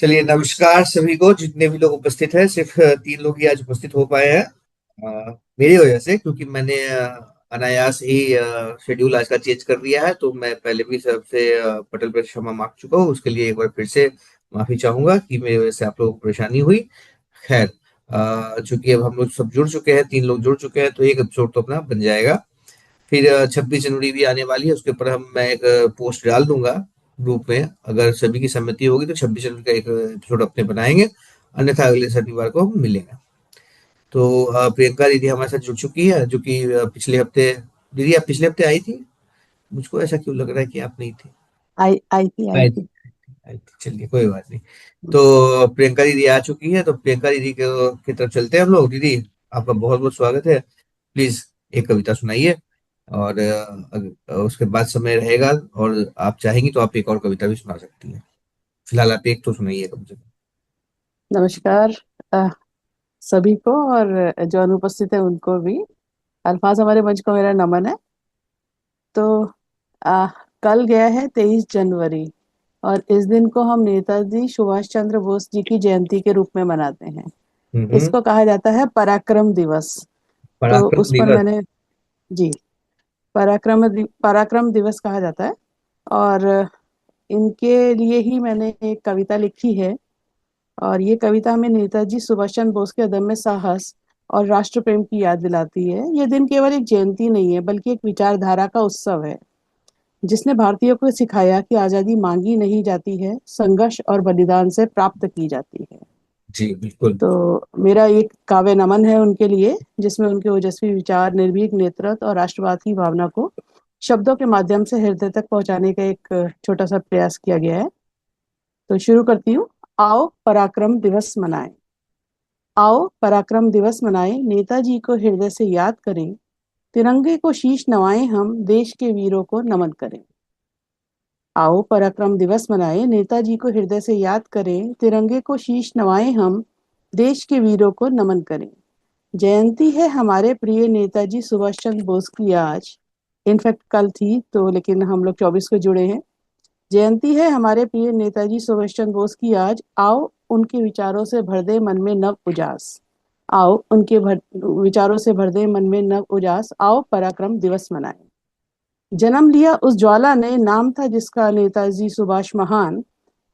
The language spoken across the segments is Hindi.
चलिए, नमस्कार सभी को। जितने भी लोग उपस्थित हैं, सिर्फ तीन लोग ही आज उपस्थित हो पाए हैं मेरी वजह से, क्योंकि मैंने अनायास ही शेड्यूल आज का चेंज कर दिया है। तो मैं पहले भी सबसे पटल पर क्षमा मांग चुका हूँ। उसके लिए एक बार फिर से माफी चाहूंगा कि मेरी वजह से आप लोगों को परेशानी हुई। खैर, चूंकि अब हम लोग सब जुड़ चुके हैं, तीन लोग जुड़ चुके हैं, तो एक एपिसोड तो अपना बन जाएगा। फिर 26 जनवरी भी आने वाली है, उसके ऊपर मैं एक पोस्ट डाल दूंगा ग्रुप में। अगर सभी की सहमति होगी तो 26 जनवरी का एक एपिसोड अपने बनाएंगे, अन्यथा अगले शनिवार को हम मिलेंगे। तो प्रियंका दीदी हमारे साथ जुड़ चुकी है, जो कि पिछले हफ्ते। दीदी, आप पिछले हफ्ते आई थी? मुझको ऐसा क्यों लग रहा है कि आप नहीं थी। आई आई थी आई आई थी, थी। आई थी। चलिए, कोई बात नहीं। तो प्रियंका दीदी आ चुकी है, तो प्रियंका दीदी की तरफ चलते हैं हम लोग। दीदी, आपका बहुत बहुत स्वागत है। प्लीज एक कविता सुनाइए। और उसके बाद समय रहेगा, और आप चाहेंगी तो आप एक और कविता भी सुना सकती हैं। फिलहाल आप एक तो सुनाइए कम से कम। नमस्कार अ, सभी को, और जो अनुपस्थित है उनको भी। अल्फाज हमारे मंच को मेरा नमन है। तो अ, कल गया है 23 जनवरी, और इस दिन को हम नेताजी सुभाष चंद्र बोस जी की जयंती के रूप में मनाते हैं। हम्म। इसको कहा जाता है पराक्रम दिवस। तो पराक्रम उस पर दिवस। मैंने, जी, पराक्रम दिवस कहा जाता है। और इनके लिए ही मैंने एक कविता लिखी है। और ये कविता हमें नेताजी सुभाष चंद्र बोस के अदम्य साहस और राष्ट्र प्रेम की याद दिलाती है। ये दिन केवल एक जयंती नहीं है, बल्कि एक विचारधारा का उत्सव है, जिसने भारतीयों को सिखाया कि आजादी मांगी नहीं जाती है, संघर्ष और बलिदान से प्राप्त की जाती है। जी, बिल्कुल। तो मेरा एक काव्य नमन है उनके लिए, जिसमें उनके ओजस्वी विचार, निर्भीक नेतृत्व और राष्ट्रवाद की भावना को शब्दों के माध्यम से हृदय तक पहुंचाने का एक छोटा सा प्रयास किया गया है। तो शुरू करती हूँ। आओ पराक्रम दिवस मनाएं। आओ पराक्रम दिवस मनाएं, नेताजी को हृदय से याद करें, तिरंगे को शीश नवाएं, हम देश के वीरों को नमन करें। आओ पराक्रम दिवस मनाएं, नेताजी को हृदय से याद करें, तिरंगे को शीश नवाएं, हम देश के वीरों को नमन करें। जयंती है हमारे प्रिय नेताजी सुभाष चंद्र बोस की आज। इनफैक्ट कल थी तो, लेकिन हम लोग 24 को जुड़े हैं। जयंती है हमारे प्रिय नेताजी सुभाष चंद्र बोस की आज। आओ उनके विचारों से भर दे मन में नव उजास। आओ विचारों से भर दे मन में नव उजास। आओ पराक्रम दिवस मनाएं। जन्म लिया उस ज्वाला ने, नाम था जिसका नेताजी सुभाष महान।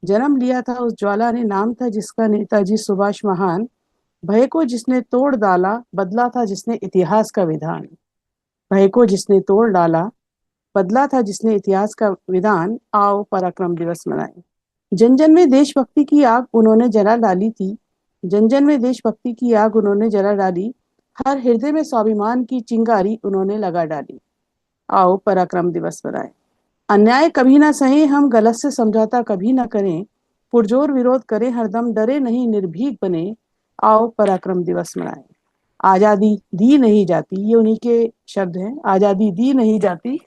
जन्म लिया था उस ज्वाला ने, नाम था जिसका नेताजी सुभाष महान। भय को जिसने तोड़ डाला, बदला था जिसने इतिहास का विधान। भय को जिसने तोड़ डाला, बदला था जिसने इतिहास का विधान। आओ पराक्रम दिवस मनाएं। जन जन में देशभक्ति की आग उन्होंने जला डाली थी। जन जन में देशभक्ति की आग उन्होंने जला डाली। हर हृदय में स्वाभिमान की चिंगारी उन्होंने लगा डाली। आओ पराक्रम दिवस मनाएं। अन्याय कभी ना सहे हम, गलत से समझौता कभी ना करें, पुरजोर विरोध करें हरदम, डरे नहीं निर्भीक बने। आओ पराक्रम दिवस मनाएं। आजादी दी नहीं जाती, ये उन्हीं के शब्द हैं। आजादी दी नहीं जाती,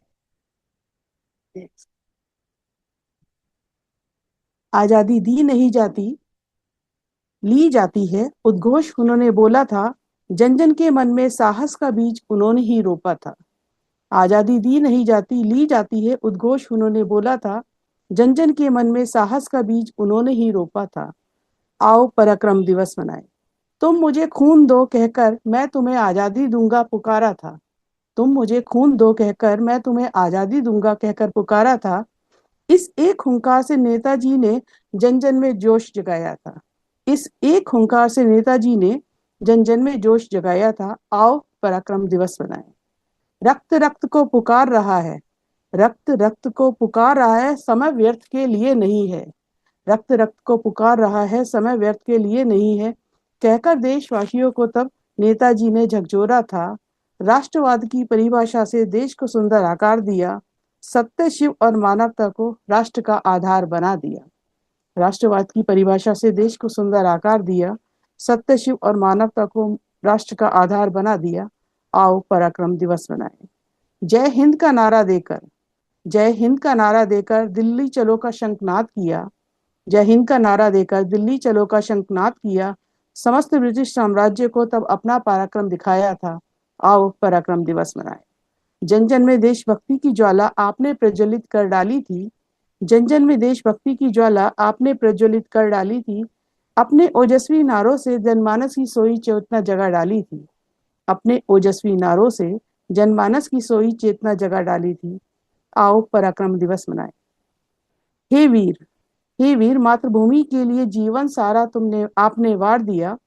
आजादी दी नहीं जाती, ली जाती है। उद्घोष उन्होंने बोला था, जन जन के मन में साहस का बीज उन्होंने ही रोपा था। आजादी दी नहीं जाती, ली जाती है। उद्घोष उन्होंने बोला था, जन जन के मन में साहस का बीज उन्होंने ही रोपा था। आओ पराक्रम दिवस मनाएं। तुम मुझे खून दो कहकर मैं तुम्हें आजादी दूंगा पुकारा था। तुम मुझे खून दो कहकर मैं तुम्हें आजादी दूंगा कहकर पुकारा था। इस एक हुंकार से नेताजी ने जन जन में जोश जगाया था। इस एक हुंकार से नेताजी ने जन जन में जोश जगाया था। आओ पराक्रम दिवस मनाएं। रक्त रक्त को पुकार रहा है, रक्त रक्त को पुकार रहा है, समय व्यर्थ के लिए नहीं है। रक्त रक्त को पुकार रहा है, समय व्यर्थ के लिए नहीं है, कहकर देशवासियों को तब नेताजी ने झकझोरा था। राष्ट्रवाद की परिभाषा से देश को सुंदर आकार दिया, सत्य शिव और मानवता को राष्ट्र का आधार बना दिया। राष्ट्रवाद की परिभाषा से देश को सुंदर आकार दिया, सत्य शिव और मानवता को राष्ट्र का आधार बना दिया। आओ पराक्रम दिवस मनाएं। जय हिंद का नारा देकर, जय हिंद का नारा देकर दिल्ली चलो का शंखनाद किया। जय हिंद का नारा देकर दिल्ली चलो का शंखनाद किया। समस्त ब्रिटिश साम्राज्य को तब अपना पराक्रम दिखाया था। आओ पराक्रम दिवस मनाएं। जन जन में देशभक्ति की ज्वाला आपने प्रज्वलित कर डाली थी। जन जन में देशभक्ति की ज्वाला आपने प्रज्वलित कर डाली थी। अपने ओजस्वी नारों से जनमानस की सोई चेतना जगा डाली थी। अपने ओजस्वी नारों से जनमानस की सोई चेतना जगा डाली थी। आओ पराक्रम दिवस मनाएं। हे वीर, हे वीर, मातृभूमि के लिए जीवन सारा तुमने आपने वार दिया।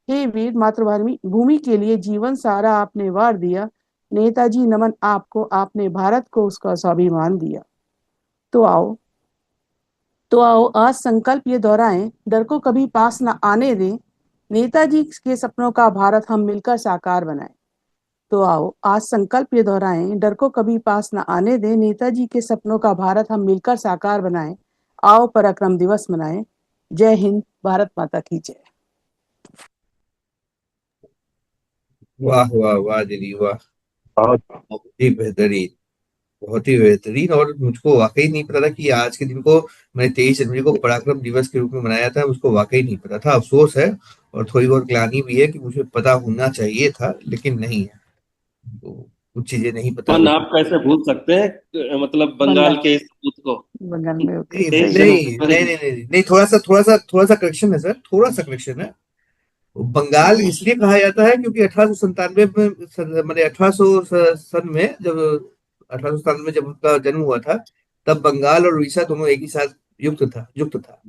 हे वीर, मातृभूमि भूमि के लिए जीवन सारा आपने वार दिया। नेताजी नमन आपको, आपने भारत को उसका स्वाभिमान दिया। तो आओ, तो आओ आज संकल्प ये दोहराएं, डर को कभी पास न आने दें। नेताजी के सपनों का भारत हम मिलकर साकार बनाएं। तो आओ आज संकल्प ये दोहराएं, डर को कभी पास न आने दें। नेताजी के सपनों का भारत हम मिलकर साकार बनाएं। आओ पराक्रम दिवस मनाएं। जय हिंद, भारत माता की जय। वाह वाह वाह दीदी वाह। बहुत बहुत ही बेहतरीन, बहुत ही बेहतरीन। और मुझको वाकई नहीं पता था कि आज के दिन को मैंने 23 जनवरी को पराक्रम दिवस के रूप में मनाया था। मुझको वाकई नहीं पता था, अफसोस है और थोड़ी बहुत ग्लानि भी है कि मुझे पता होना चाहिए था लेकिन नहीं है। तो कुछ चीजें नहीं पता मन होती। आप कैसे भूल सकते हैं, मतलब बंगाल बंगाल, के इस पूत को। बंगाल में होते, नहीं सही तेईस है। नहीं जनवरी नहीं नहीं नहीं नहीं, थोड़ा सा करेक्शन है सर, थोड़ा सा करेक्शन है। बंगाल हम्म, इसलिए कहा जाता है क्योंकि 1897 में, मैंने 1800 सन में, जब 1897 में जब उनका जन्म हुआ था, तब बंगाल और उड़ीसा दोनों एक ही साथ युक्त था।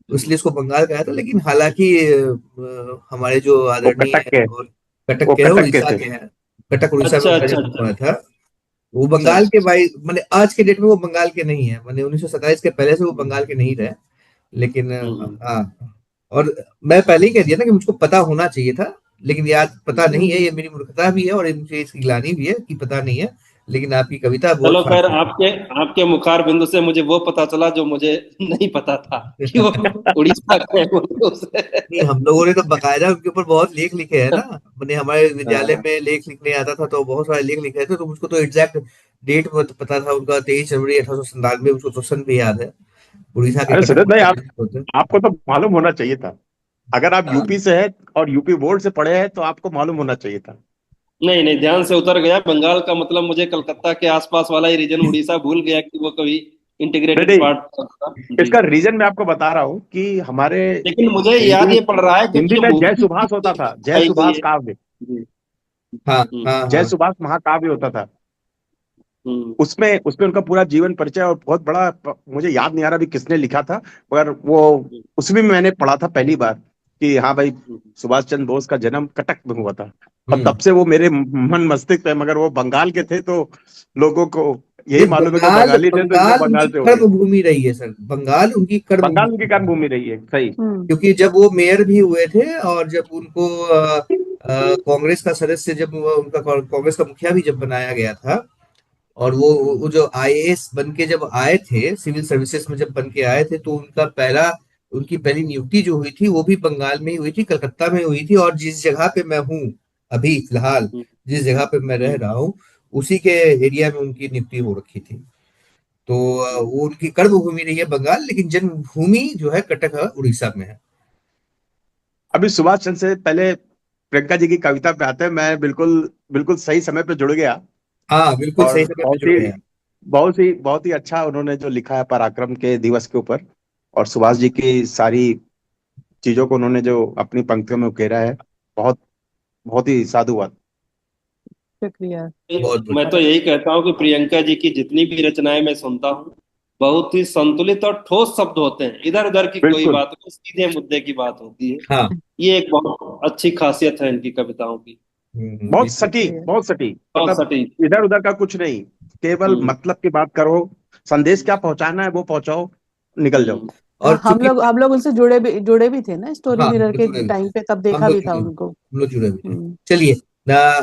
तो इसलिए इसको बंगाल कहा था। लेकिन हालांकि हमारे जो वो आदरणीय कटक के, और कटक वो के हैं, कटक के उड़ीसा थे। के हैं, कटक उड़ीसा में अच्छा उनका अच्छा जन्म अच्छा हुआ था। वो अच्छा बंगाल के अच्छा। भाई, मैंने आज के डेट में वो बंगाल के नहीं है, मैंने 1927 के पहले से वो बंगाल के नहीं रहे। लेकिन हम्म। हाँ। और मैं पहले ही कह दिया ना कि मुझको पता होना चाहिए था, लेकिन याद पता नहीं है। ये मेरी मूर्खता भी है और ये मुझे इसकी ग्लानि भी है कि पता नहीं है। लेकिन आपकी कविता बहुत चलो खैर, सार्थक आपके आपके मुखार बिंदु से मुझे वो पता चला जो मुझे नहीं पता था, कि वो है। उड़ीसा के हैं, बोले उसे। नहीं, हम लोगों ने तो बकायदा उनके ऊपर बहुत लेख लिखे हैं ना। मैंने हमारे विद्यालय हाँ। में लेख लिखने आता था तो बहुत सारे लेख लिखे थे, तो मुझको तो एग्जैक्ट डेट पता था उनका, 23 जनवरी 1897, मुझको तो सन भी याद है। उड़ीसा के अरे कटक सुरेश भाई, आप होते हैं। आपको तो मालूम होना चाहिए था। अगर आप हाँ यूपी से हैं और यूपी बोर्ड से पढ़े हैं तो आपको मालूम होना चाहिए था। हम्म। नहीं नहीं, ध्यान से उतर गया। बंगाल का मतलब मुझे कलकत्ता के आसपास वाला ही रीजन उड़ीसा भूल गया कि वो कभी नहीं इंटीग्रेटेड हम्म। पार्ट हम्म। था जी। हम्म। इसका रीजन मैं आपको बता रहा हूँ कि हमारे हम्म। हिंदी हम्म। में हम्म। हिंदी हम्म। याद ये पड़ रहा है क्योंकि हम्म। जो हम्म। मूवी हम्म। सुभाष होता था, जय दिखाई गई सुभाष है काव्य। जी। हाँ हाँ जय हाँ। सुभाष महाकाव्य होता था। हम्म। उसमें उसमें उनका पूरा जीवन परिचय और बहुत बड़ा, मुझे याद नहीं आ रहा भी किसने लिखा था, मगर वो उसमें मैंने पढ़ा था पहली बार कि हाँ भाई, सुभाष चंद्र बोस का जन्म कटक में हुआ था। और हम्म। तब से वो मेरे मन मस्तिष्क पे, मगर वो बंगाल के थे तो लोगों को यही नहीं, मालूम है कि वो बंगाल बंगाली थे, तो इसलिए बंगाल बंगाल उनकी से हो गए। कर्म भूमि रही है सर, बंगाल उनकी कर्म बंगाल उनकी कर्म भूमि। भूमि रही है, सही। क्योंकि जब वो मेयर भी हुए थे और जब उनको कांग्रेस का सदस्य, जब उनका कांग्रेस का मुखिया भी जब बनाया गया था, और वो जो आईएएस बन के जब आए थे, सिविल सर्विसेज में जब बन के आए थे, तो उनकी पहली नियुक्ति जो हुई थी वो भी बंगाल में ही हुई थी, कलकत्ता में हुई थी। और जिस जगह पे मैं हूँ अभी फिलहाल, जिस जगह पे मैं रह रहा हूँ, उसी के एरिया में उनकी नियुक्ति हो रखी थी। तो वो उनकी कर्म भूमि रही है बंगाल, लेकिन जन्मभूमि जो है कटक उड़ीसा में है। अभी सुभाष चंद्र से पहले प्रियंका जी की कविता पे आते हैं। मैं बिल्कुल बिल्कुल सही समय पे जुड़ गया। हाँ बिल्कुल और सही समय पे जुड़ गए हैं। बहुत ही अच्छा उन्होंने जो लिखा है पराक्रम के दिवस के ऊपर, और सुभाष जी की सारी चीजों को उन्होंने जो अपनी पंक्तियों में उकेरा है, बहुत बहुत ही साधुवाद। शुक्रिया। बहुत मैं बढ़िया। तो यही कहता हूँ कि प्रियंका जी की जितनी भी रचनाएं मैं सुनता हूँ, बहुत ही संतुलित और ठोस शब्द होते हैं। इधर उधर की कोई हम्म। बात नहीं, सीधे मुद्दे की बात होती है। हाँ। ये एक बहुत अच्छी खासियत है इनकी कविताओं की। बहुत बिल्कुल। सटीक, शुक्रिया। बहुत सटीक, हम्म। मतलब हम्म। इधर उधर का कुछ नहीं, केवल हम्म। मतलब की बात करो। संदेश क्या पहुंचाना है वो पहुंचाओ, निकल जाओ। और चूंकि हम लोग उनसे जुड़े भी थे ना, स्टोरी हाँ, हम मिरर लोग के जुड़े हुए थे, टाइम पे, तब हम देखा लोग भी था जुड़े हुए थे, उनको। हम लोग जुड़े हुए थे। हम्म। चलिए,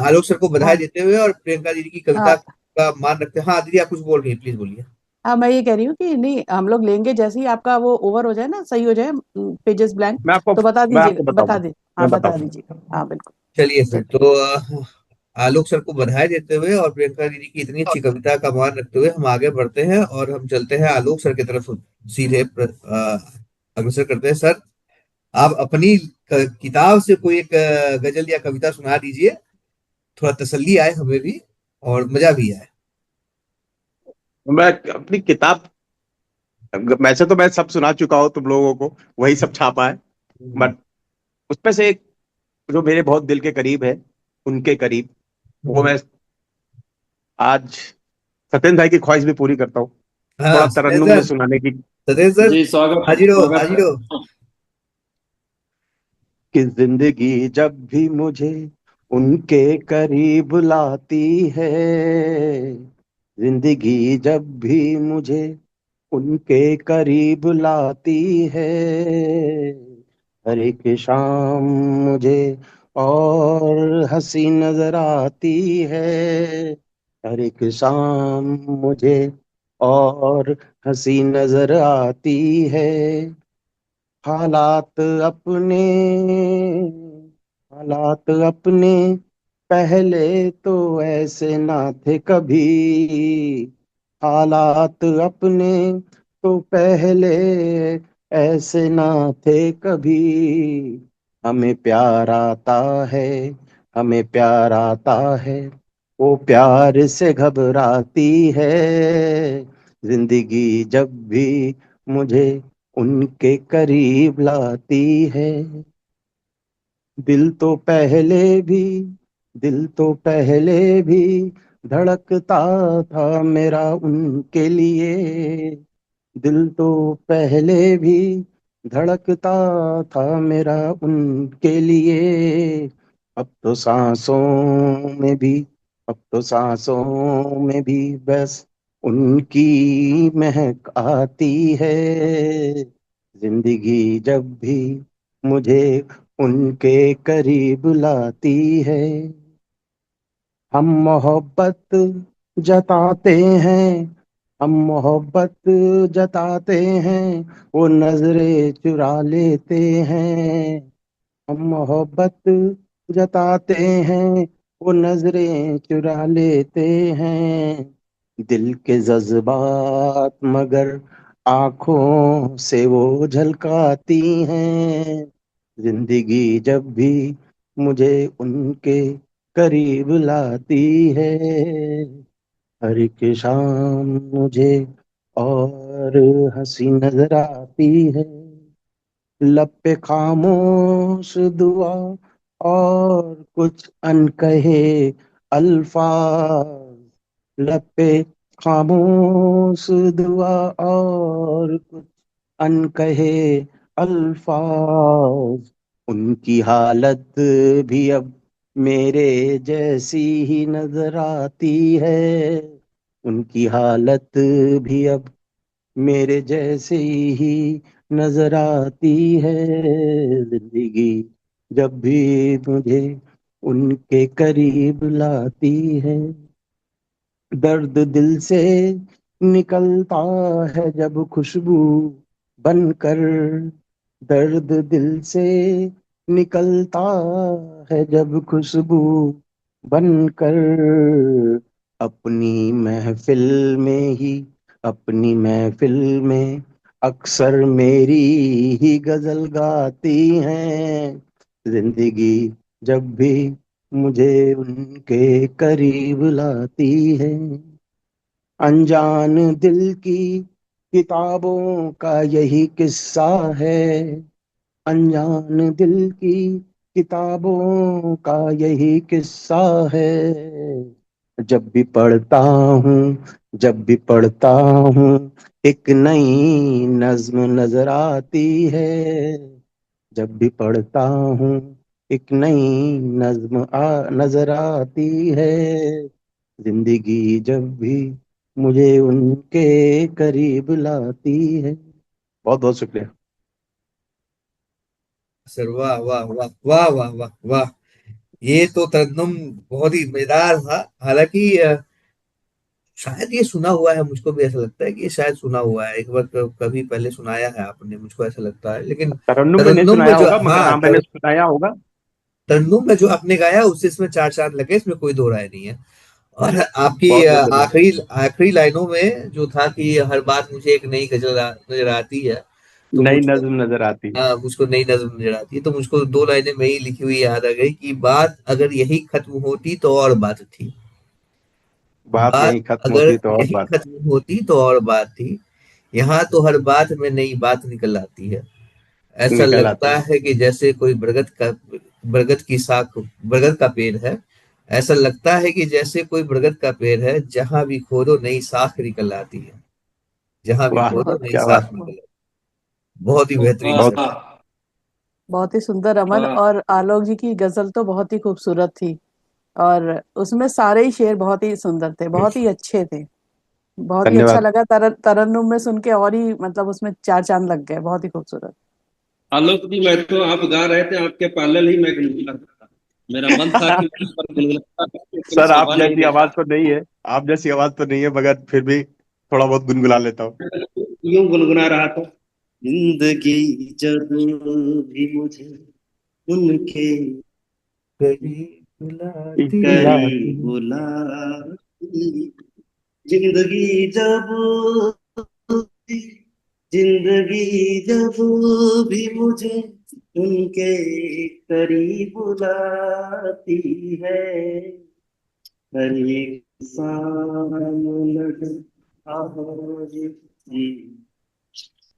आलोक सर को बधाई हाँ। देते हुए और प्रियंका दीदी की कविता हाँ। का मान रखते हैं। हाँ दीदी, आप कुछ बोल रही हैं, प्लीज बोलिए। हाँ, मैं ये कह रही हूँ कि नहीं, हम लोग लेंगे जैसे ही आपका वो ओवर हो जाए ना, सही हो जाए, पेजेस ब्लैंक, मैं आपको तो बता मैं दीजिएगा, आपको बता बताऊंगा, दे। हाँ, मैं बता बताऊंगा। दीजिएगा, हाँ बिल्कुल। चलिए फिर शुक्रिया। तो आलोक सर को बधाई देते हुए और प्रियंका दीदी की इतनी अच्छी कविता का मान रखते हुए हम आगे बढ़ते हैं और हम चलते हैं आलोक सर की तरफ। सीधे अग्रसर करते हैं सर। आप अपनी किताब से कोई एक गजल या कविता सुना दीजिए, थोड़ा तसल्ली आए हमें भी और मजा भी आए। मैं अपनी किताब वैसे तो मैं सब सुना चुका हूँ तुम लोगों को, वही सब छापा है। हम्म, बट उसमें से एक जो मेरे बहुत दिल के करीब है, उनके करीब, वो हम्म। मैं आज सत्येंद्र भाई की ख्वाहिश भी पूरी करता हूँ, हाँ थोड़ा सतेंद्र तरन्नुम में सर। सुनाने की। सतेंद्र सर, जी स्वागत हाजिर हो, स्वागत हाजिर हो। है। कि जिंदगी जब भी मुझे उनके करीब लाती है, जिंदगी जब भी मुझे उनके करीब लाती है, हर एक शाम मुझे और हंसी नजर आती है, हर एक शाम मुझे और हंसी नजर आती है। हालात अपने हालात अपने पहले तो ऐसे ना थे कभी, हालात अपने तो पहले ऐसे ना थे कभी। हमें प्यार आता है, हमें प्यार आता है, वो प्यार से घबराती है, जिंदगी जब भी मुझे उनके करीब लाती है। दिल तो पहले भी दिल तो पहले भी धड़कता था मेरा उनके लिए, दिल तो पहले भी धड़कता था मेरा उनके लिए। अब तो सांसों में भी अब तो सांसों में भी बस उनकी महक आती है, जिंदगी जब भी मुझे उनके करीब लाती है। हम मोहब्बत जताते हैं, हम मोहब्बत जताते हैं, वो नजरें चुरा लेते हैं। हम मोहब्बत जताते हैं, वो नजरें चुरा लेते हैं। दिल के जज्बात मगर आंखों से वो झलकाती हैं, जिंदगी जब भी मुझे उनके करीब लाती है, हर एक शाम मुझे और हंसी नजर आती है। लब पे खामोश दुआ और कुछ अनकहे अल्फाज, लब पे खामोश दुआ और कुछ अनकहे अल्फाज। उनकी हालत भी अब मेरे जैसी ही नजर आती है, उनकी हालत भी अब मेरे जैसे ही नजर आती है, जिंदगी जब भी मुझे उनके करीब लाती है। दर्द दिल से निकलता है जब खुशबू बनकर, दर्द दिल से निकलता है जब खुशबू बनकर, अपनी महफिल में ही अपनी महफिल में अक्सर मेरी ही गजल गाती हैं, जिंदगी जब भी मुझे उनके करीब लाती है। अनजान दिल की किताबों का यही किस्सा है, अनजान दिल की किताबों का यही किस्सा है। जब भी पढ़ता हूँ जब भी पढ़ता हूँ एक नई नज्म नजर आती है, जब भी पढ़ता हूँ एक नई नजर आती है, जिंदगी जब भी मुझे उनके करीब लाती है। बहुत बहुत शुक्रिया। सर वाह वाह वाह वाह वाह वाह वाह। ये तो तरन्नुम बहुत ही मजेदार था। हालांकि शायद ये सुना हुआ है, मुझको भी ऐसा लगता है कि ये शायद सुना हुआ है, एक बार कभी पहले सुनाया है आपने, मुझको ऐसा लगता है। लेकिन तरन्नुम में नहीं तरन्नुम में सुनाया जो, होगा, मगर हाँ हाँ मैंने सुनाया होगा। तरन्नुम में जो आपने गाया उससे इसमें चार चांद लगे, इसमें कोई दो राय नहीं है। और आपकी बहुत बहुत धन्यवाद। आखिरी आखिरी लाइनों में जो था कि हर बात मुझे एक नई नजर आती है, तो नई मुझको, नज्म नजर आती है। हाँ मुझको नई नजर नजर आती है, तो मुझको दो लाइनें में ही लिखी हुई याद आ गई कि बात अगर यही खत्म होती तो और बात थी। बात बात यहीं खत्म अगर होती तो और यही बात। खत्म होती तो और बात थी। यहाँ तो हर बात में नई बात निकल आती है। ऐसा निकल आती लगता है। है कि जैसे कोई बरगद की शाख, बरगद का पेड़ है। ऐसा लगता है कि जैसे कोई बरगद का पेड़ है, जहां भी खोदो नई शाख निकल आती है। जहां भी वाह, खोदो बहुत नई क्या शाख बात। निकल आती है। बहुत ही बेहतरीन सर। वाह बहुत ही सुंदर अमन। वाह। और आलोक जी की गजल तो बहुत ही खूबसूरत थी, और उसमें सारे ही शेर बहुत ही सुंदर थे, बहुत ही अच्छे थे। बहुत ही अच्छा धन्यवाद। लगा तरन्नुम में सुन के, और ही मतलब उसमें चार चांद लग गए, बहुत ही खूबसूरत। आलोक जी, मैं तो आप गा रहे थे, आपके पैरेलल ही मैं गुनगुना रहा था। मेरा मन था कि मैं इस पर गुनगुनाता, लेकिन सर, आप शोभा नहीं जैसी आवाज देता। तो नहीं है। आप जैसी आवाज तो नहीं है, मगर फिर भी थोड़ा बहुत गुनगुना लेता हूँ। यूं गुनगुना रहा था। जिंदगी जब भी मुझे उनके करीब बुलाती करीब बुलाती, जिंदगी जब जिंदगी जब भी मुझे उनके करीब बुलाती है, हर एक सांस लग आवाज़ जी।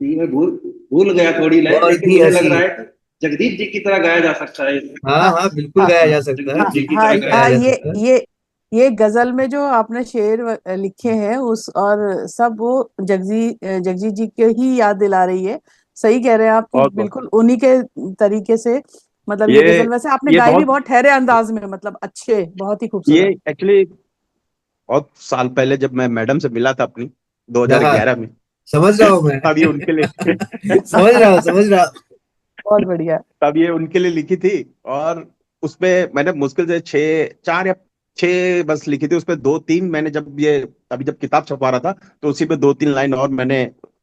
ये मैं भूल भूल गया थोड़ी लाइन, बहुत लेकिन ही मुझे लग हंसी। रहा है कि जगदीप जी की तरह गाया जा सकता है इसे। हाँ हाँ, बिल्कुल हाँ गाया जा सकता है, हाँ जगदीप जी की बिल्कुल हाँ तरह ही गाया गाया हाँ, जा जा ये सकता है। ये ये गजल में जो आपने शेर लिखे हैं उस, और सब वो जगजीत जी के ही याद दिला रही है। सही कह रहे हैं आप कि बहुत बहुत। बिल्कुल उन्हीं के तरीके से, मतलब ये ये गजल वैसे आपने ये गाई भी बहुत बहुत ठहरे अंदाज में, मतलब अच्छे, बहुत ही ये खूबसूरत। एक्चुअली बहुत साल पहले जब मैं मैडम से मिला था अपनी, हाँ हाँ, 2011 में। समझ रहा हूँ मैं। तब ये उनके लिए समझ रहा हूँ, समझ रहा हूँ। बहुत बढ़िया। तब ये उनके लिए लिखी थी। और उसमें मैंने मुश्किल से छः, चार या छः बस लिखी थी। उसमें दो तीन मैंने जब ये अभी जब किताब छपवा रहा था, तो उसी पे दो तीन लाइन और मैंने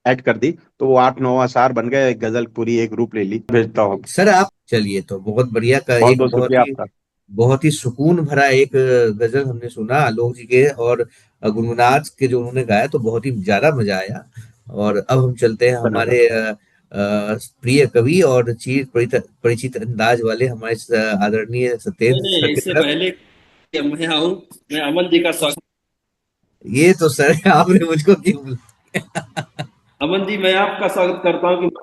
ऐड कर दी, तो वो आठ नौ अशार बन गए, गजल पूरी एक रूप ले ली। भेजता हूँ। सर आप चलिए, तो बहुत बढ़िया का बहुत एक बहुत शुक्रिया आपका। बहुत ही सुकून भरा एक गजल हमने सुना आलोक जी के, और गुनगुनाज के जो उन्होंने गाया, तो बहुत ही ज्यादा मजा आया। और अब हम चलते हैं धन्यवाद। हमारे प्रिय कवि और चिर परिचित अंदाज वाले हमारे आदरणीय नहीं सत्येंद्र सर नहीं, की इससे तरफ। पहले कि मैं आऊं, मैं अमन जी का स्वागत। ये तो सर आपने मुझको क्यों। अमन जी, मैं आपका स्वागत करता हूं कि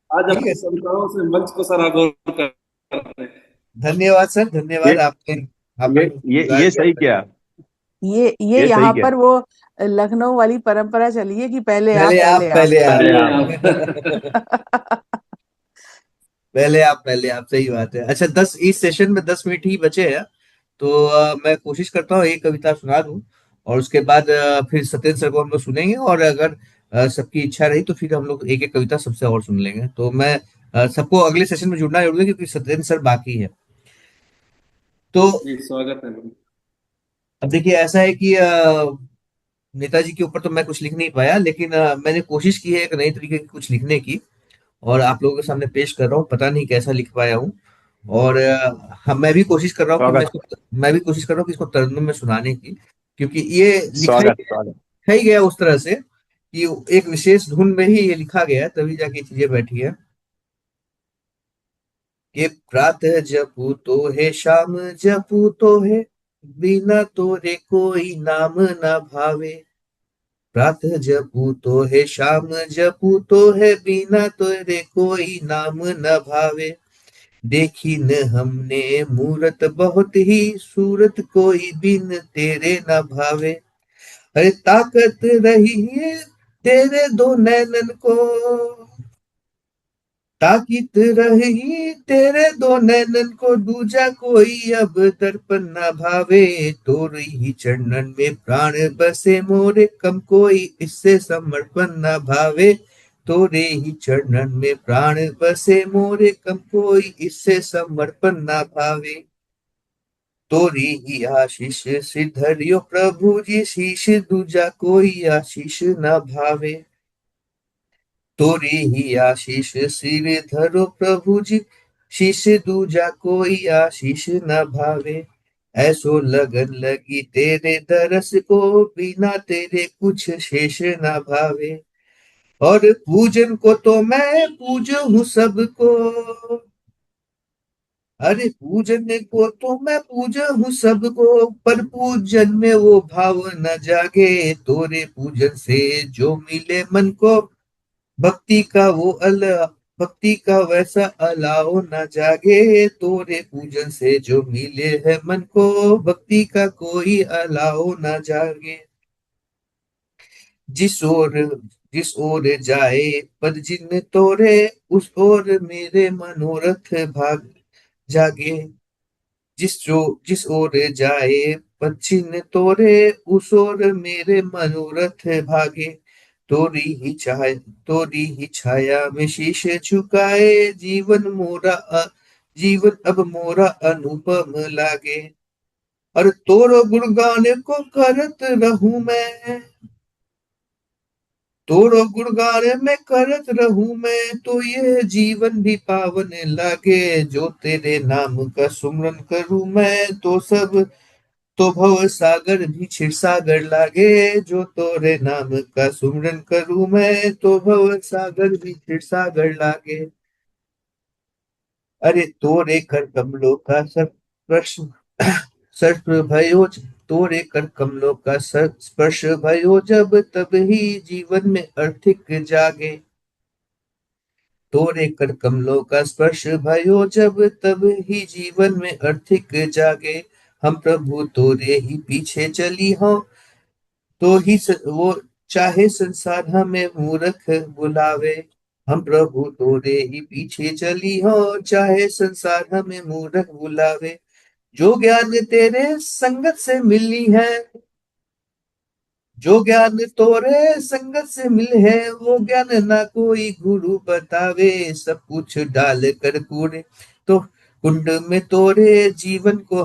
आज ठीक है अपनी सर। कविताओं से मंच को सराबोर करते हैं। धन्यवाद सर, धन्यवाद। ये आपने आपने ये मुझे इंतजार ये किया। सही किया। ये ये सही यहाँ किया। पर वो लखनऊ वाली परंपरा चली है कि पहले आप, पहले आप, पहले आप। पहले पहले पहले आप। आप। पहले आप, सही बात है। अच्छा, इस सेशन में 10 मिनट ही बचे हैं, तो मैं कोशिश करता हूँ एक कविता सुना दूं, और उसके बाद फिर सत्येंद्र सर को हम लोग सुनेंगे, और अगर सबकी इच्छा रही तो फिर हम लोग एक एक कविता सबसे और सुन लेंगे। तो मैं सबको अगले सेशन में जुड़ना जरूरी है, क्योंकि सत्येंद्र सर बाकी है। तो जी, स्वागत है मैम। अब देखिए, ऐसा है कि नेताजी के ऊपर तो मैं कुछ लिख नहीं पाया, लेकिन मैंने कोशिश की है एक नई तरीके की कुछ लिखने की, और आप लोगों के सामने पेश कर रहा हूँ। पता नहीं कैसा लिख पाया हूँ। और मैं भी कोशिश कर रहा हूँ कि स्वागत। मैं भी कोशिश कर रहा हूँ कि इसको तरन्नुम में सुनाने की, क्योंकि ये स्वागत। स्वागत। लिखा ही गया उस तरह से कि एक विशेष धुन में ही ये लिखा गया है, तभी जाके ये चीजें बैठी है कि प्रातः जपू तो है, शाम जपू तो है, बिना तोरे कोई नाम ना भावे। प्रातः जपू तो है, शाम जपू तो है, बिना तेरे कोई नाम न भावे। देखी न हमने मूरत बहुत ही, सूरत कोई बिन तेरे न भावे। अरे ताकत रही है तेरे दो नैनन को, ताकित रही तेरे दो नैनन को, दूजा कोई अब दर्पण न भावे। तोर ही चरणन में प्राण बसे मोरे, कम कोई इससे समर्पण न भावे। तोरे ही चरणन में प्राण बसे मोरे, कम कोई इससे समर्पण न भावे। तोरी ही आशीष सिधरियो प्रभु जी, शीश दूजा कोई आशीष न भावे। तोरी ही आशीष सिर धरो प्रभु जी, शीश दूजा कोई आशीष न भावे। ऐसो लगन लगी तेरे दरस को, बिना तेरे कुछ शेष न भावे। और पूजन को तो मैं पूज हूँ सबको, अरे पूजने को तो मैं पूजा हूँ सबको, पर पूजन में वो भाव न जागे। तोरे पूजन से जो मिले मन को, भक्ति का वो भक्ति का वैसा अलाव न जागे। तोरे पूजन से जो मिले है मन को, भक्ति का कोई अलाव न जागे। जिस ओर जिस ओर जाए पद जिन तोरे, उस ओर मेरे मनोरथ भाग जागे। जिस ओर जाए पश्चिम तोरे, उस ओर मेरे मनोरथ भागे। तोरी ही छाया तोरी ही छाया में शीश झुकाए, जीवन अब मोरा अनुपम लागे। और तोरो गुणगान को करत रहूं मैं, तोरो गुणगान में करत रहूं मैं, तो ये जीवन भी पावन लागे। जो तेरे नाम का सुमरन करूं मैं, तो भव सागर भी क्षीर सागर लागे। जो तोरे नाम का सुमरन करूं मैं, तो भव सागर भी क्षीर सागर लागे। अरे तोरे कर कमलों का स्पर्श सर्प भयो, तोरे कर कमलों का स्पर्श भयो जब, तब ही जीवन में अर्थिक जागे। तोरे कर कमलों का स्पर्श भयो जब, तब ही जीवन में अर्थिक जागे। हम प्रभु तोरे ही पीछे चली हो, वो चाहे संसार हमें मूर्ख बुलावे। हम प्रभु तोरे ही पीछे चली हो, चाहे संसार हमें मूर्ख बुलावे। जो ज्ञान तेरे संगत से मिली है, जो ज्ञान तोरे संगत से मिले है, वो ज्ञान ना कोई गुरु बतावे। सब कुछ डाल कर कूड़े तो कुंड में तोरे, जीवन को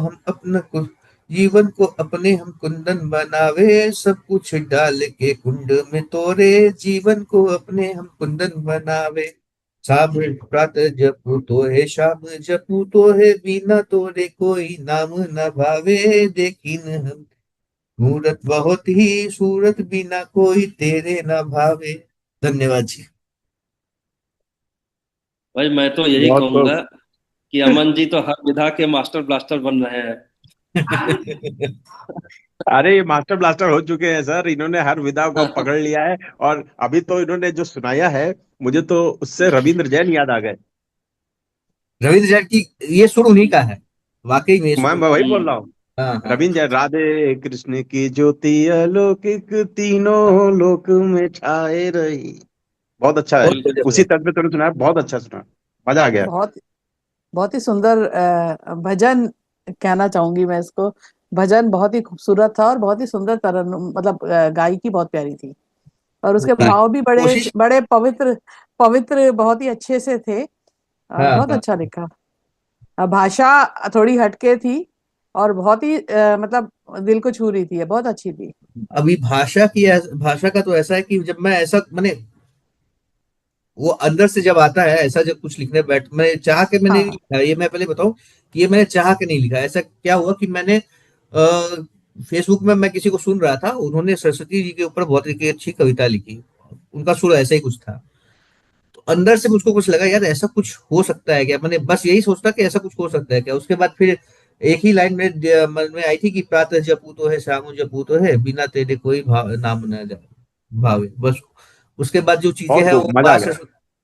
अपने हम कुंदन बनावे। सब कुछ डाल के कुंड में तोरे, जीवन को अपने हम कुंदन बनावे। शाम प्रातः जपू तो है, शाम जपू तो है, बिना तोरे कोई नाम न भावे। देखिन हम मूरत बहुत ही सूरत, बिना कोई तेरे न भावे। धन्यवाद जी। भाई मैं तो यही बहुत कहूंगा खूब। कि अमन जी तो हर विधा के मास्टर ब्लास्टर बन रहे हैं। अरे ये मास्टर ब्लास्टर हो चुके हैं सर, इन्होंने हर विधा को पकड़ लिया है। और अभी तो इन्होंने जो सुनाया है, मुझे तो उससे रविंद्र जैन याद आ गए। रविंद्र जैन की ये सुर उन्हीं का है, वाकई में ये सुर मैं उन्हीं वही बोल रहा हूँ। का। हाँ हाँ। रविंद्र जैन, राधे कृष्ण की ज्योति अलौकिक, तीनों लोक में छाए रही। बहुत अच्छा है। बहुत बिल्कुल। गजब उसी है। तर्ज पे तुमने सुनाया, बहुत अच्छा सुना, मजा आ गया। बहुत बहुत ही सुंदर भजन कहना चाहूंगी मैं इसको। भजन बहुत ही खूबसूरत था और बहुत ही सुंदर तरन्नुम, मतलब गायकी बहुत प्यारी थी। और उसके हाँ, भाव भी बड़े कोशिश। बड़े पवित्र पवित्र बहुत ही अच्छे से थे। हाँ बहुत हाँ। अच्छा लिखा। भाषा थोड़ी हटके थी और बहुत ही मतलब दिल को छू रही थी, बहुत अच्छी थी। अभी भाषा का तो ऐसा है कि जब मैं ऐसा मैंने वो अंदर से जब आता है ऐसा, जब कुछ लिखने बैठ मैं चाह के मैंने नहीं हाँ लिखा, ये मैं पहले बताऊं कि ये मैंने चाह के नहीं लिखा। ऐसा क्या हुआ कि मैंने फेसबुक में मैं किसी को सुन रहा था, उन्होंने सरस्वती जी के ऊपर बहुत एक अच्छी कविता लिखी, उनका सुर ऐसा ही कुछ था। तो अंदर से मुझको कुछ लगा, यार ऐसा कुछ हो सकता है क्या, मैंने बस यही सोचता कि ऐसा कुछ हो सकता है क्या। उसके बाद फिर एक ही लाइन मेरे मन में आई थी कि प्रातः जपू तो है, शाम जपू तो है, बिना तेरे कोई नाम न भावे। बस उसके बाद जो चीजें बहुत हैं वो खूब, मजा आ गया।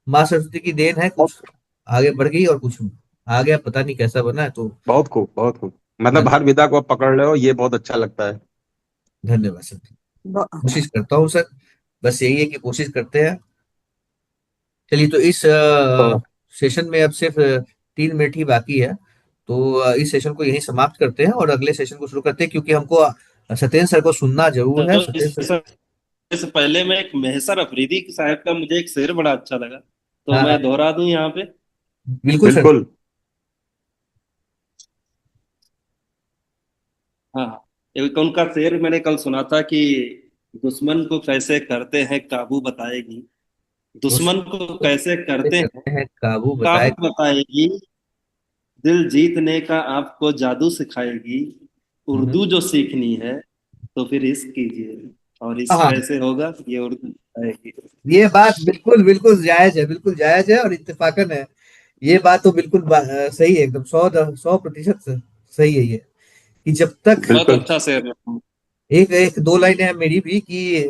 माँ सरस्वती की देन है, बहुत कुछ आगे बढ़ गई और कुछ आ गया, पता नहीं कैसा बना है। तो बहुत खूब, बहुत खूब। मतलब धन्य हर विधा को आप पकड़ रहे हो, ये बहुत अच्छा लगता है। धन्यवाद सर। ब- कोशिश करता हूँ सर, बस यही है कि कोशिश करते हैं। चलिए, तो इस तो सेशन में अब सिर्फ 3 मिनट ही बाकी है। तो इस सेशन को यहीं समाप्त करते हैं और अगले सेशन को शुरू करते हैं, क्योंकि हमको सत्येंद्र सर को सुनना जरूर है। तो इस सत्येंद्र सर। से पहले मैं एक मेहसर अफरीदी साहब का मुझे एक शेर बड़ा अच्छा लगा, तो हाँ हाँ, मैं दोहरा दूं यहाँ पे। बिल्कुल सर। बिल्कुल। हाँ हाँ। एक उनका शेर मैंने कल सुना था कि दुश्मन को कैसे करते हैं काबू बताएगी, दुश्मन को उसको कैसे करते हैं करते हैं काबू बताए। काबू बताएगी, दिल जीतने का आपको जादू सिखाएगी, हम्म। उर्दू जो सीखनी है तो फिर इश्क कीजिए, और इश्क हाँ, कैसे होगा ये उर्दू बताएगी। ये बात बिल्कुल बिल्कुल जायज है, बिल्कुल जायज है और इत्तेफाकन है ये बात तो बिल्कुल सही है, एकदम 100% सही है ये, कि जब तक बहुत बिल्कुल। अच्छा शेर है। एक एक दो लाइनें हैं मेरी भी कि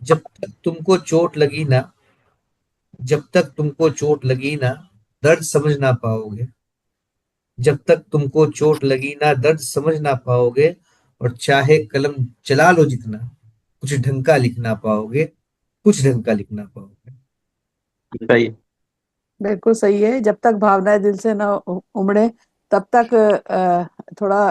जब तक तुमको चोट लगी ना, जब तक तुमको चोट लगी ना, दर्द समझ ना पाओगे। जब तक तुमको चोट लगी ना, दर्द समझ ना पाओगे। और चाहे कलम चला लो जितना, कुछ ढंग का लिख ना पाओगे। कुछ ढंग का लिख ना पाओगे। सही। बिल्कुल सही है। जब तक भावनाएं दिल से न उमड़े, तब तक थोड़ा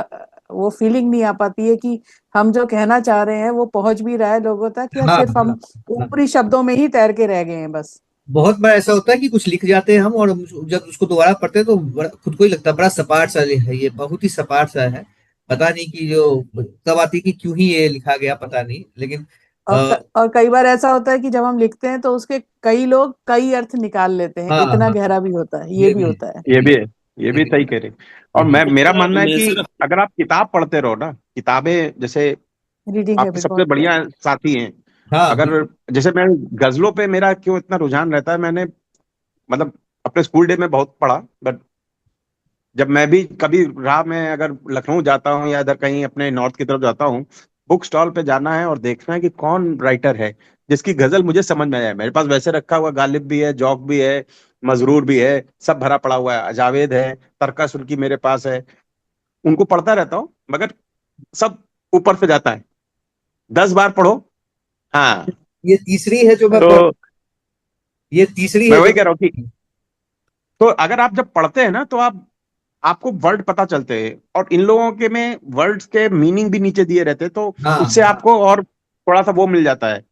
वो फीलिंग नहीं आ पाती है कि हम जो कहना चाह रहे हैं वो पहुंच भी रहा है लोगों तक, या हाँ सिर्फ हाँ हम हाँ। ऊपरी शब्दों में ही तैर के रह गए हैं बस। बहुत बार ऐसा होता है कि कुछ लिख जाते हैं हम, और जब उसको दोबारा पढ़ते हैं तो खुद को ही लगता है बड़ा सपाट सा है, ये बहुत ही सपाट सा है। पता नहीं कि जो तब आती कि क्यों ही ये लिखा गया, पता नहीं, लेकिन और कई बार ऐसा होता है कि जब हम लिखते हैं तो उसके कई लोग कई अर्थ निकाल लेते हैं, हाँ इतना हाँ, गहरा भी होता है, ये ये भी भी होता है। ये ये भी है, ये भी भी सही कह रहे। ये और भी मैं, मेरा मानना है मैं कि सिर्फ अगर आप किताब पढ़ते रहो ना, किताबें जैसे रीडिंग आपके हैबिट सबसे बहुत बढ़िया प्यारी। साथी हैं। हाँ अगर बिल्कुल। जैसे मैं, गजलों पे मेरा क्यों इतना रुझान रहता है, मैंने मतलब अपने स्कूल डे में बहुत पढ़ा, बट जब मैं भी कभी राह में अगर लखनऊ जाता हूँ या इधर कहीं अपने नॉर्थ की तरफ जाता हूँ, बुक स्टॉल पे जाना है और देखना है कि कौन राइटर है जिसकी गजल मुझे समझ में आए। मेरे पास वैसे रखा हुआ गालिब भी है, जौक भी है, मजरूर भी है, सब भरा पड़ा हुआ है, जावेद है, तरका सुर्की मेरे पास है। उनको पढ़ता रहता हूँ, मगर सब ऊपर से जाता है, 10 बार पढ़ो। हाँ। ये तीसरी है जो मैं पढ़ तो ये तीसरी मैं है जो वही कह रहा हूँ कि तो अगर आप जब पढ़ते हैं ना, तो आप आपको वर्ड पता चलते हैं, और इन लोगों के में वर्ड्स के मीनिंग भी नीचे दिए रहते हैं, तो उससे हाँ आपको और थोड़ा सा वो मिल जाता है।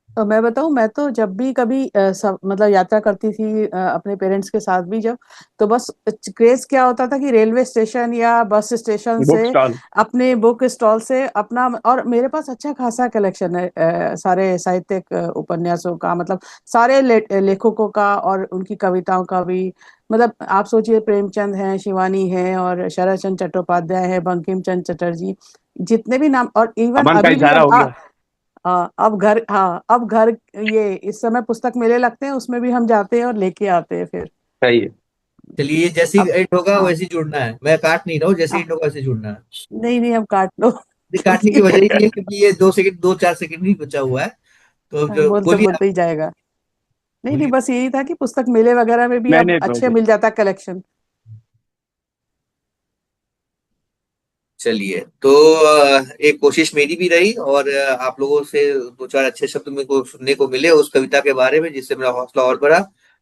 तो मैं बताऊं, मैं तो जब भी कभी मतलब यात्रा करती थी अपने पेरेंट्स के साथ भी जब, तो बस क्रेज क्या होता था कि रेलवे स्टेशन या बस स्टेशन बुक से स्टॉल। अपने बुक स्टॉल से अपना, और मेरे पास अच्छा खासा कलेक्शन है सारे साहित्यिक उपन्यासों का, मतलब सारे लेखकों का और उनकी कविताओं का भी। मतलब आप सोचिए, प्रेमचंद हैं, शिवानी है, और शरत चंद्र चट्टोपाध्याय है, बंकिम चंद्र चटर्जी, जितने भी नाम, और इवन अमन का अभी भी इशारा अब हो गया। हाँ अब घर, ये इस समय पुस्तक मेले लगते हैं, उसमें भी हम जाते हैं और लेके आते हैं फिर। सही है। चलिए, ये जैसे अब ही एंड होगा हाँ वैसे ही जुड़ना है, मैं काट नहीं रहा हूँ, जैसे ही हाँ, एंड होगा वैसे ही जुड़ना है। नहीं नहीं, हम काट लो ये काटने की क्योंकि वजह ही है क्योंकि ये 2 सेकंड, 2-4 सेकंड ही बचा हुआ है। तो जो बोलते बोलिए आप, बोलते ही जाएगा। नहीं नहीं, बोलिए। बस यही था कि पुस्तक मेले वगैरह में भी नहीं अब नहीं, अच्छे तो मिल जाता है कलेक्शन। चलिए, तो एक कोशिश मेरी भी रही, और आप लोगों से 2-4 अच्छे शब्द मेरे को सुनने को मिले उस कविता के बारे में, जिससे मेरा हौसला और बढ़ा।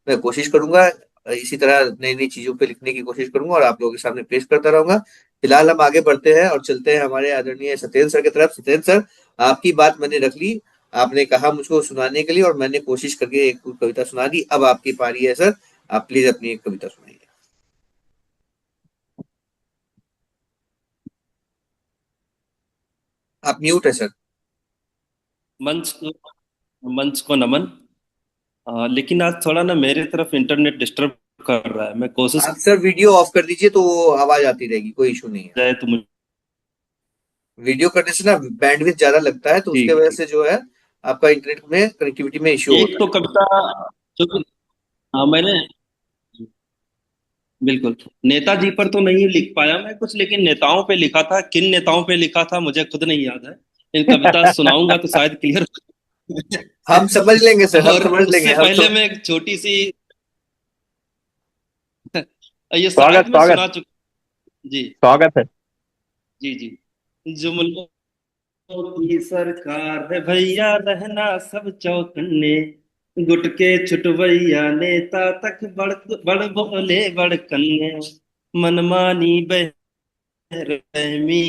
मैं कोशिश करूंगा इसी तरह नई नई चीजों पे लिखने की कोशिश करूंगा और आप लोगों के सामने पेश करता रहूंगा। फिलहाल हम आगे बढ़ते हैं और चलते हैं हमारे आदरणीय सत्येंद्र सर की तरफ। सत्येंद्र सर, आपकी बात मैंने रख ली। आपने कहा मुझको सुनाने के लिए, और मैंने कोशिश करके एक कविता सुना दी। अब आपकी पारी है सर, आप प्लीज अपनी एक कविता सुनाइए। आप म्यूट है सर। मंच मंच को नमन। लेकिन आज थोड़ा ना मेरे तरफ इंटरनेट डिस्टर्ब कर रहा है। मैं कोशिश आप सर वीडियो ऑफ कर दीजिए तो वो आवाज आती रहेगी, कोई इशू नहीं है। जाए तो मुझे। वीडियो करने से ना बैंडविड्थ ज्यादा लगता है, तो उसके ठीक वजह ठीक। से जो है आपका इंटरनेट में कनेक्टिविटी में इश्यू एक होता तो कविता जो कि मैंने बिल्कुल नेताजी पर तो नहीं लिख पाया मैं कुछ, लेकिन नेताओं पे लिखा था। किन नेताओं पे लिखा था मुझे खुद नहीं याद है। इन कविता सुनाऊंगा तो शायद क्लियर। है। हम समझ लेंगे सर, हम और समझ लेंगे, उससे पहले मैं एक छोटी सी ये स्वागत शायद मैं स्वागत। सुना चुका। जी स्वागत है। जी जी। जुमलों की सरकार है भैया, रहना सब चौकन्ने। गुट के छुटवैया नेता तक बड़ बड़ बोले बड़ कन्ने। मनमानी बेरहमी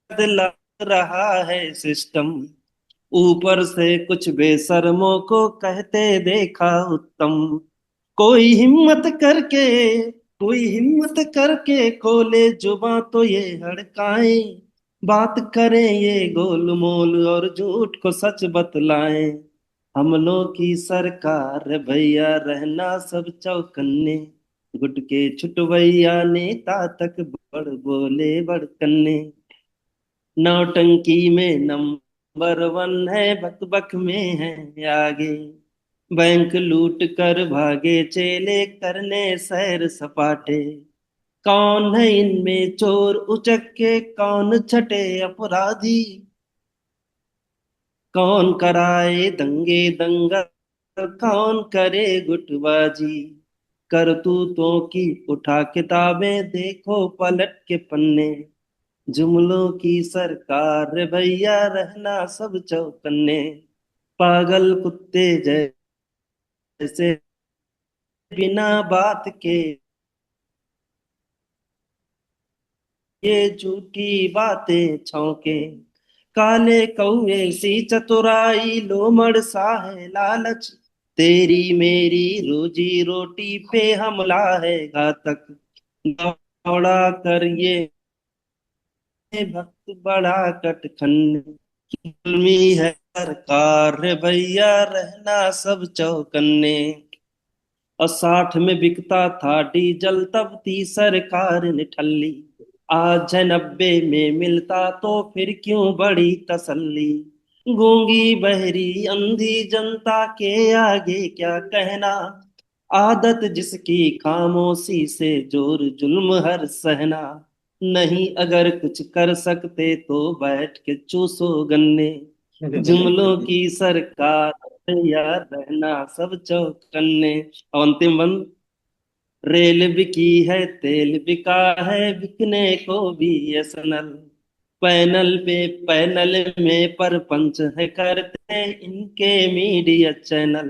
बदला रहा है सिस्टम। ऊपर से कुछ बेशर्मों को कहते देखा उत्तम। कोई हिम्मत करके कोई हिम्मत करके खोले जुबां तो ये हड़काएं। बात करें ये गोलमोल और झूठ को सच बतलाएं। हमलों की सरकार भैया, रहना सब चौकन्ने। गुट के छुटवैया नेता तक बड़ बोले बड़ कन्ने। नौटंकी में नंबर वन है, बक बक में है आगे। बैंक लूट कर भागे चेले करने सैर सपाटे, कौन है इनमें चोर उचक्के, कौन छठे अपराधी, कौन कराए दंगे दंगा, कौन करे गुटबाजी। करतूतों की उठा किताबें देखो पलट के पन्ने, जुमलों की सरकार भैया रहना सब चौकन्ने, पागल कुत्ते जैसे बिना बात के ये झूठी बातें छौके, काले कौवे सी चतुराई लोमड़ सा है लालच, तेरी मेरी रोजी रोटी पे हमला है घातक, दौड़ा कर ये भक्त बड़ा कटखन, जुल्मी है सरकार भैया रहना सब चौकन्ने। और 60 में बिकता था डीजल तब थी सरकार निठल्ली, आज है 90 में मिलता तो फिर क्यों बड़ी तसल्ली, गूंगी बहरी अंधी जनता के आगे क्या कहना, आदत जिसकी खामोशी से जोर जुल्म हर सहना, नहीं अगर कुछ कर सकते तो बैठ के चूसो गन्ने, जुमलों की सरकार यार रहना सब चौकन्ने। और अंतिम बंद, रेल बिकी है तेल बिका है बिकने को बीएसएनएल, पैनल पे पैनल में परपंच है करते इनके मीडिया चैनल,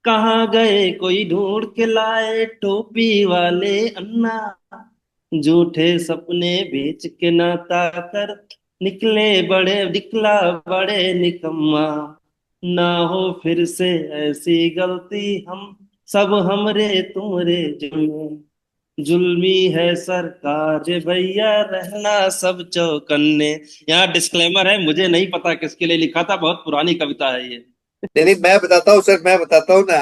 कहाँ गए कोई ढूंढ के लाए टोपी वाले अन्ना, झूठे सपने बेच के नाता कर निकला बड़े निकम्मा, ना हो फिर से ऐसी गलती हम सब हमरे तुमरे जुल्म, जुल्मी है सरकार भैया रहना सब चौकन्ने। यहाँ डिस्क्लेमर है, मुझे नहीं पता किसके लिए लिखा था, बहुत पुरानी कविता है ये। नहीं नहीं, मैं बताता हूँ सर, मैं बताता हूँ ना।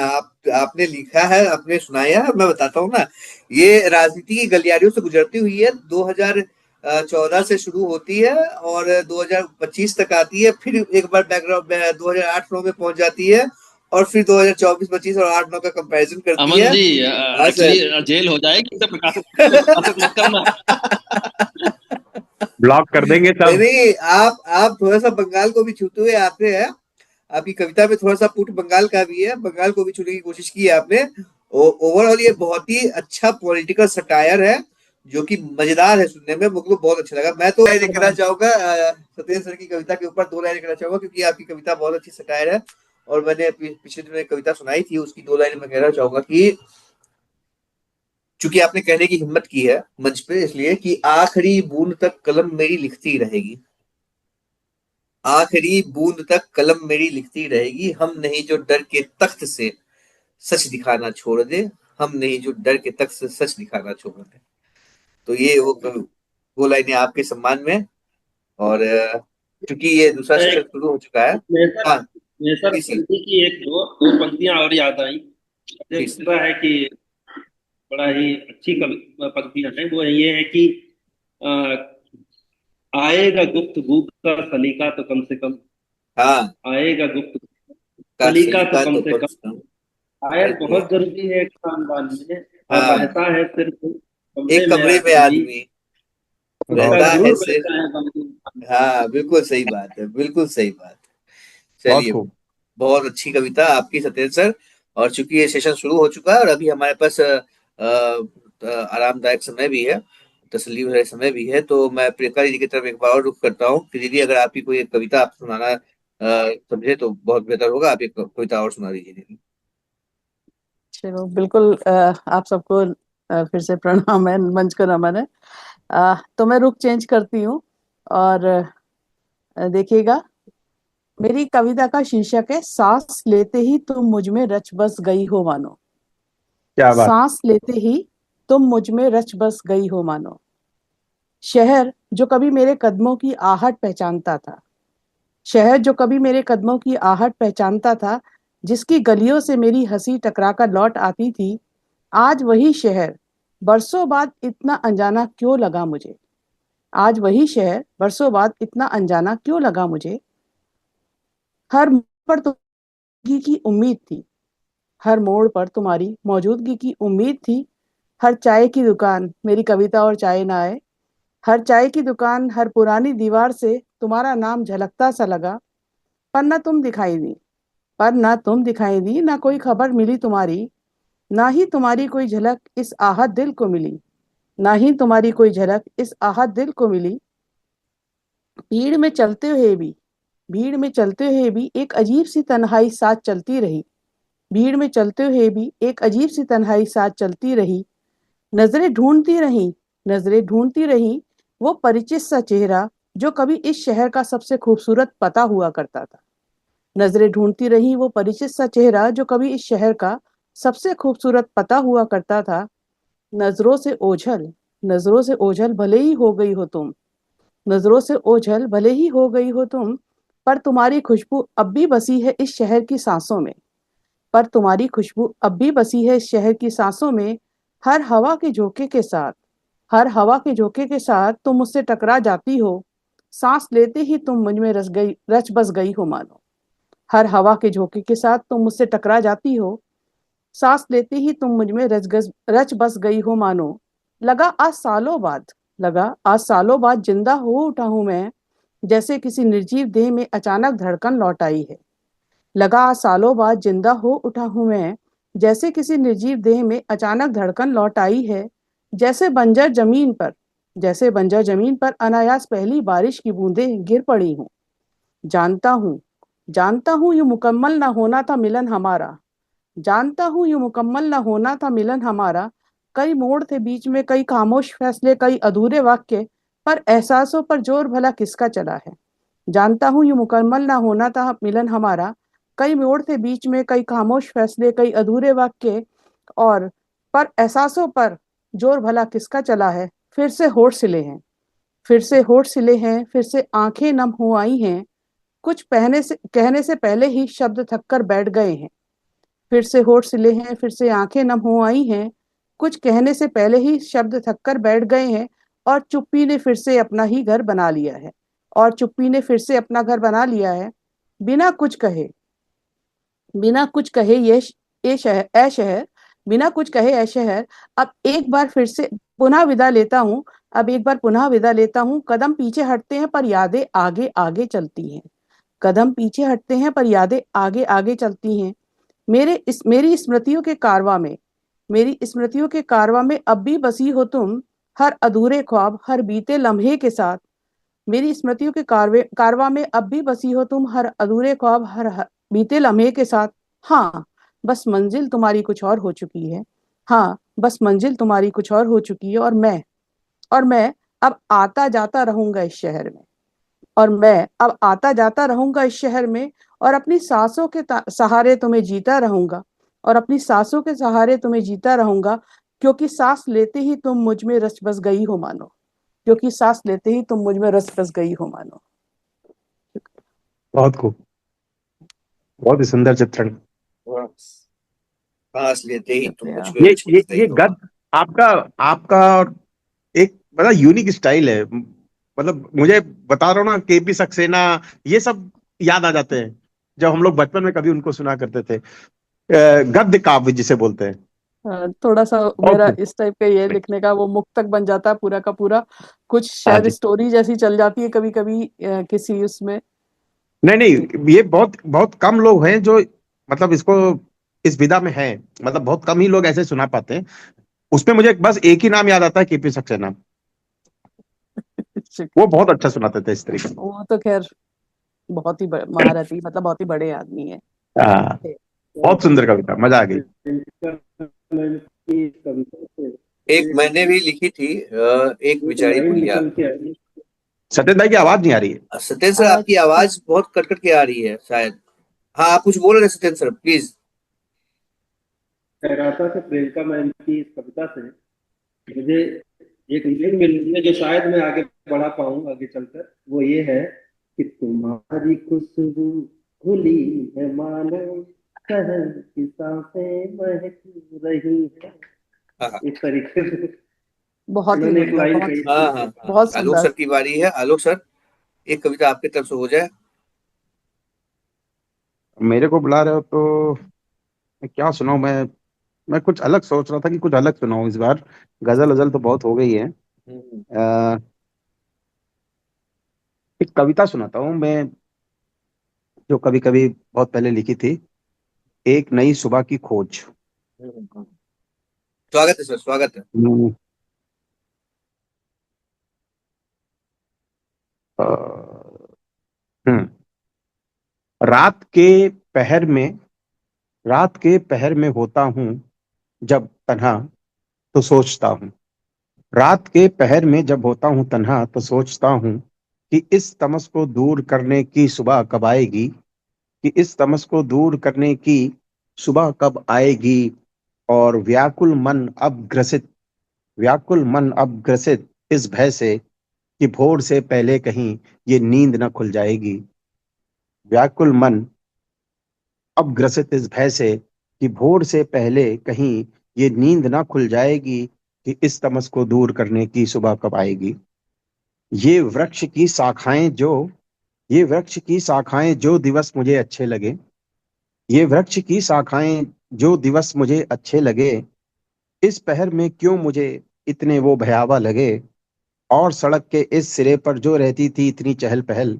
आपने लिखा है, आपने सुनाया है, मैं बताता हूँ ना। ये राजनीति की गलियारियों से गुजरती हुई है, 2014 से शुरू होती है और 2025 तक आती है, फिर एक बार बैकग्राउंड 2008-9 में पहुंच जाती है, और फिर 2024-25 और 8-9 का कंपैरिजन करती अमन है। जी, हाँ सर। एक्चुअली जेल हो जाएगी इसे प्रकाशित मत करना। ब्लॉक कर देंगे नहीं सब। नहीं, आप थोड़ा सा बंगाल को भी छूते हुए आते हैं। आपकी कविता में थोड़ा सा पुट बंगाल का भी है, बंगाल को भी छूने की कोशिश की है आपने। ओवरऑल ये बहुत ही अच्छा पॉलिटिकल सटायर है, जो कि मजेदार है सुनने में, मुझको बहुत अच्छा लगा। मैं तो राय लिखना चाहूंगा सत्येंद्र सर की कविता के ऊपर, 2 लाइन लिखना चाहूंगा, क्योंकि आपकी कविता बहुत अच्छी सटायर है। और मैंने पिछले दिनों एक कविता सुनाई थी, उसकी 2 लाइन में कहना चाहूंगा कि चूंकि आपने कहने की हिम्मत की है मंच पे, इसलिए कि आखिरी बूंद तक कलम मेरी लिखती रहेगी, आखिरी बूंद तक कलम मेरी लिखती रहेगी, हम नहीं जो डर के तख्त से सच दिखाना छोड़ दे, हम नहीं जो डर के तख्त से सच दिखाना छोड़ दे। तो ये वो लाइनें आपके सम्मान में। और चूंकि ये दूसरा सेशन एक शुरू हो चुका है। नेसर हाँ, नेसर जी सी, पंथी की एक दो पंक्तियां और याद आई, मुझे जी लगता है कि बड़ा ही अच्छी पंक्तियां हैं। वो ये है कि अ, आएगा गुफ्तगू का सलीका तो कम से कम, हाँ, आएगा गुफ्त का सलीका तो सलीका कम तो से कम कम, से कम। शायद अरे बहुत जरूरी है एक खानदान में, और हाँ, रहता है सिर्फ कमरे एक में कमरे में आदमी, आदमी उसका रहता है गुण सिर्फ। रहता है गमगीन। हाँ, बिल्कुल सही बात है, बिल्कुल सही बात है। बहुत चलिए, खूब। बहुत अच्छी कविता आपकी सत्येंद्र सर। और चूंकि ये सेशन शुरू हो चुका है और अभी हमारे पास आरामदायक समय भी है, तसल्ली भरे समय भी है, तो मैं प्रियंका दीदी की तरफ एक बार और रुख करता हूँ कि दीदी, अगर आपकी कोई एक कविता आप सुनाना समझे तो बहुत बेहतर होगा। आप एक कविता और सुना दीजिए दीदी। चलो बिल्कुल, आप सबको फिर से प्रणाम है, मंच को नमन है। तो मैं रुख चेंज करती हूँ और देखिएगा, मेरी कविता का शीर्षक है सांस लेते ही तुम मुझ में रच बस गई हो मानो। क्या बात। सांस लेते ही तुम मुझ में रच बस गई हो मानो, शहर जो कभी मेरे कदमों की आहट पहचानता था, शहर जो कभी मेरे कदमों की आहट पहचानता था, जिसकी गलियों से मेरी हंसी टकरा कर लौट आती थी, आज वही शहर बरसों बाद इतना अनजाना क्यों लगा मुझे, आज वही शहर बरसों बाद इतना अनजाना क्यों लगा मुझे। हर मुड़ पर तो जिंदगी की उम्मीद थी, हर मोड़ पर तुम्हारी मौजूदगी की उम्मीद थी। हर चाय की दुकान मेरी कविता और चाय ना आए। हर चाय की दुकान, हर पुरानी दीवार से तुम्हारा नाम झलकता सा लगा। पर न तुम दिखाई दी, पर न तुम दिखाई दी, ना कोई खबर मिली तुम्हारी। ना ही तुम्हारी कोई झलक इस आहत दिल को मिली। ना ही तुम्हारी कोई झलक इस आहत दिल को मिली। भीड़ में चलते हुए भी भीड़ में चलते हुए भी एक अजीब सी तन्हाई साथ चलती रही। भीड़ में चलते हुए भी एक अजीब सी तन्हाई साथ चलती रही। नजरें ढूंढती रहीं, नजरें ढूंढती रहीं वो परिचित सा चेहरा जो कभी इस शहर का सबसे खूबसूरत पता हुआ करता था। नजरें ढूंढती रहीं वो परिचित सा चेहरा जो कभी इस शहर का सबसे खूबसूरत पता हुआ करता था। नजरों से ओझल, नजरों से ओझल भले ही हो गई हो तुम, नजरों से ओझल भले ही हो गई हो तुम, पर तुम्हारी खुशबू अब भी बसी है इस शहर की सांसों में। पर तुम्हारी खुशबू अब भी बसी है इस शहर की सांसों में। हर हवा के झोंके के साथ, हर हवा के झोंके के साथ तुम मुझसे टकरा जाती हो। सांस लेते ही तुम मुझ में रच बस गई हो मानो। हर हवा के झोंके के साथ तुम मुझसे टकरा जाती हो। सांस लेते ही तुम मुझ में रच बस गई हो मानो। लगा आज सालों बाद लगा आज सालों बाद जिंदा हो उठा हूं मैं, जैसे किसी निर्जीव देह में अचानक धड़कन लौट आई है। लगा आज सालों बाद जिंदा हो उठा हूं मैं, जैसे किसी निर्जीव देह में अचानक धड़कन लौट आई है। जैसे बंजर जमीन पर जैसे बंजर जमीन पर अनायास पहली बारिश की बूंदें गिर पड़ी हूं। जानता हूं जानता हूं यूं मुकम्मल ना होना था मिलन हमारा। जानता हूं यूं मुकम्मल ना होना था मिलन हमारा। कई मोड़ थे बीच में, कई खामोश फैसले, कई अधूरे वाक्य, पर एहसासों पर जोर भला किसका चला है। जानता हूं यूं मुकम्मल ना होना था मिलन हमारा। कई मोड़ थे बीच में, कई खामोश फैसले, कई अधूरे वाक्य, और पर एहसासों पर जोर भला किसका चला है। फिर से होठ सिले हैं, फिर से होठ सिले हैं, फिर से आंखें नम हो आई हैं। कुछ पहने से कहने से पहले ही शब्द थक कर बैठ गए हैं। फिर से होठ सिले हैं, फिर से आंखें नम हो आई हैं। कुछ कहने से पहले ही शब्द थक कर बैठ गए हैं। और चुप्पी ने फिर से अपना ही घर बना लिया है। और चुप्पी ने फिर से अपना घर बना लिया है। बिना कुछ कहे बिना कुछ कहे ए शहर, बिना कुछ कहे ए शहर, अब एक बार फिर से पुनः विदा लेता हूँ। अब एक बार पुनः विदा लेता हूँ। कदम पीछे हटते हैं पर यादें आगे आगे चलती हैं। कदम पीछे हटते हैं पर यादें आगे आगे चलती हैं। मेरी स्मृतियों के कारवां में मेरी स्मृतियों के कारवां में अब भी बसी हो तुम। हर अधूरे ख्वाब, हर बीते लम्हे के साथ। मेरी स्मृतियों के कारवां में अब भी बसी हो तुम। हर अधूरे ख्वाब, हर बीते लम्हे के साथ। हाँ, बस मंजिल तुम्हारी कुछ और हो चुकी है। हाँ, बस मंजिल तुम्हारी कुछ और हो चुकी है। और मैं अब आता जाता रहूंगा इस शहर में। और मैं अब आता जाता रहूंगा इस शहर में। और अपनी सांसों के सहारे तुम्हें जीता रहूंगा। और अपनी सांसों के सहारे तुम्हें जीता रहूंगा। क्योंकि सांस लेते ही तुम मुझ में रच बस गई हो मानो। क्योंकि सांस लेते ही तुम मुझ में रच बस गई हो मानो। बहुत खूब, बहुत ही सुंदर चित्रण। सांस लेते ही तुम शुक्रिया। मुझ में रच बस गई ये हो। गद आपका आपका एक बड़ा यूनिक स्टाइल है। मतलब मुझे बता रहा हूँ ना, केपी सक्सेना, ये सब याद आ जाते हैं जब हम लोग बचपन में कभी उनको सुना करते थे। गद्य काव्य जिसे बोलते हैं। थोड़ा सा बहुत मेरा खूब। इस टाइप का ये लिखने का वो मुक्तक बन जाता है पूरा का पूरा। कुछ हाँ शायद जी। स्टोरी जैसी चल जाती है कभी कभी किसी उसमें। नहीं जी। नहीं, ये बहुत बहुत कम लोग हैं जो मतलब इसको इस विधा में है। मतलब बहुत कम ही लोग ऐसे सुना पाते हैं। उसमें मुझे बस एक ही नाम याद आता है, केपी सक्सेना। वो शुक्रिया। बहुत अच्छा सुनाते थे इस तरीके वो तो खैर बहुत ही महारथी, मतलब बहुत ही बड़े आदमी है। से। हाँ, बहुत सुंदर कविता, मजा आ गई। एक मैंने भी लिखी थी, एक बिचारी बुढ़िया। सत्येंद्र भाई की आवाज नहीं आ रही है। सत्येंद्र सर, आपकी अच्छा। आवाज बहुत कट कट के आ रही है शायद। हाँ, आप कुछ बोल रहे हैं सत्येंद्र सर, प्लीज। खैराता से प्रियंका मैम की इस कविता से मुझे एक मीनिंग मिल रही है जो शायद मैं आगे बढ़ा पाऊँ आगे चलकर। वो ये है कि तुम्हारी खुशबू खुली है मानो शहर की सांसें महक रही है। हाँ हाँ इस तरीके से बहुत ही उन्होंने एक सुंदर, लाइन बहुत कही हाँ थी। हाँ हाँ। बहुत आलोक सुंदर। सर की बारी है। आलोक सर, एक कविता आपकी तरफ से हो जाए। मेरे को बुला रहे हो तो मैं क्या सुनाऊं? मैं कुछ अलग सोच रहा था कि कुछ अलग सुनाऊं इस बार। गजल अजल तो बहुत हो गई है। हम्म, अ, एक कविता सुनाता हूँ मैं, जो कभी कभी बहुत पहले लिखी थी। एक नई सुबह की खोज। हम्म। स्वागत है सर, स्वागत है। हम्म, अ, हम्म। रात के पहर में रात के पहर में होता हूँ जब तन्हा, तो सोचता हूँ। रात के पहर में जब होता हूँ तन्हा, तो सोचता हूँ कि इस तमस को दूर करने की सुबह कब आएगी। कि इस तमस को दूर करने की सुबह कब आएगी। और व्याकुल मन अब ग्रसित इस भय से कि भोर से पहले कहीं ये नींद न खुल जाएगी। व्याकुल मन अब ग्रसित इस भय से कि भोर से पहले कहीं ये नींद ना खुल जाएगी। कि इस तमस को दूर करने की सुबह कब आएगी। ये वृक्ष की शाखाएं जो ये वृक्ष की शाखाएं जो दिवस मुझे अच्छे लगे। ये वृक्ष की शाखाएं जो दिवस मुझे अच्छे लगे। इस पहर में क्यों मुझे इतने वो भयावह लगे। और सड़क के इस सिरे पर जो रहती थी इतनी चहल पहल।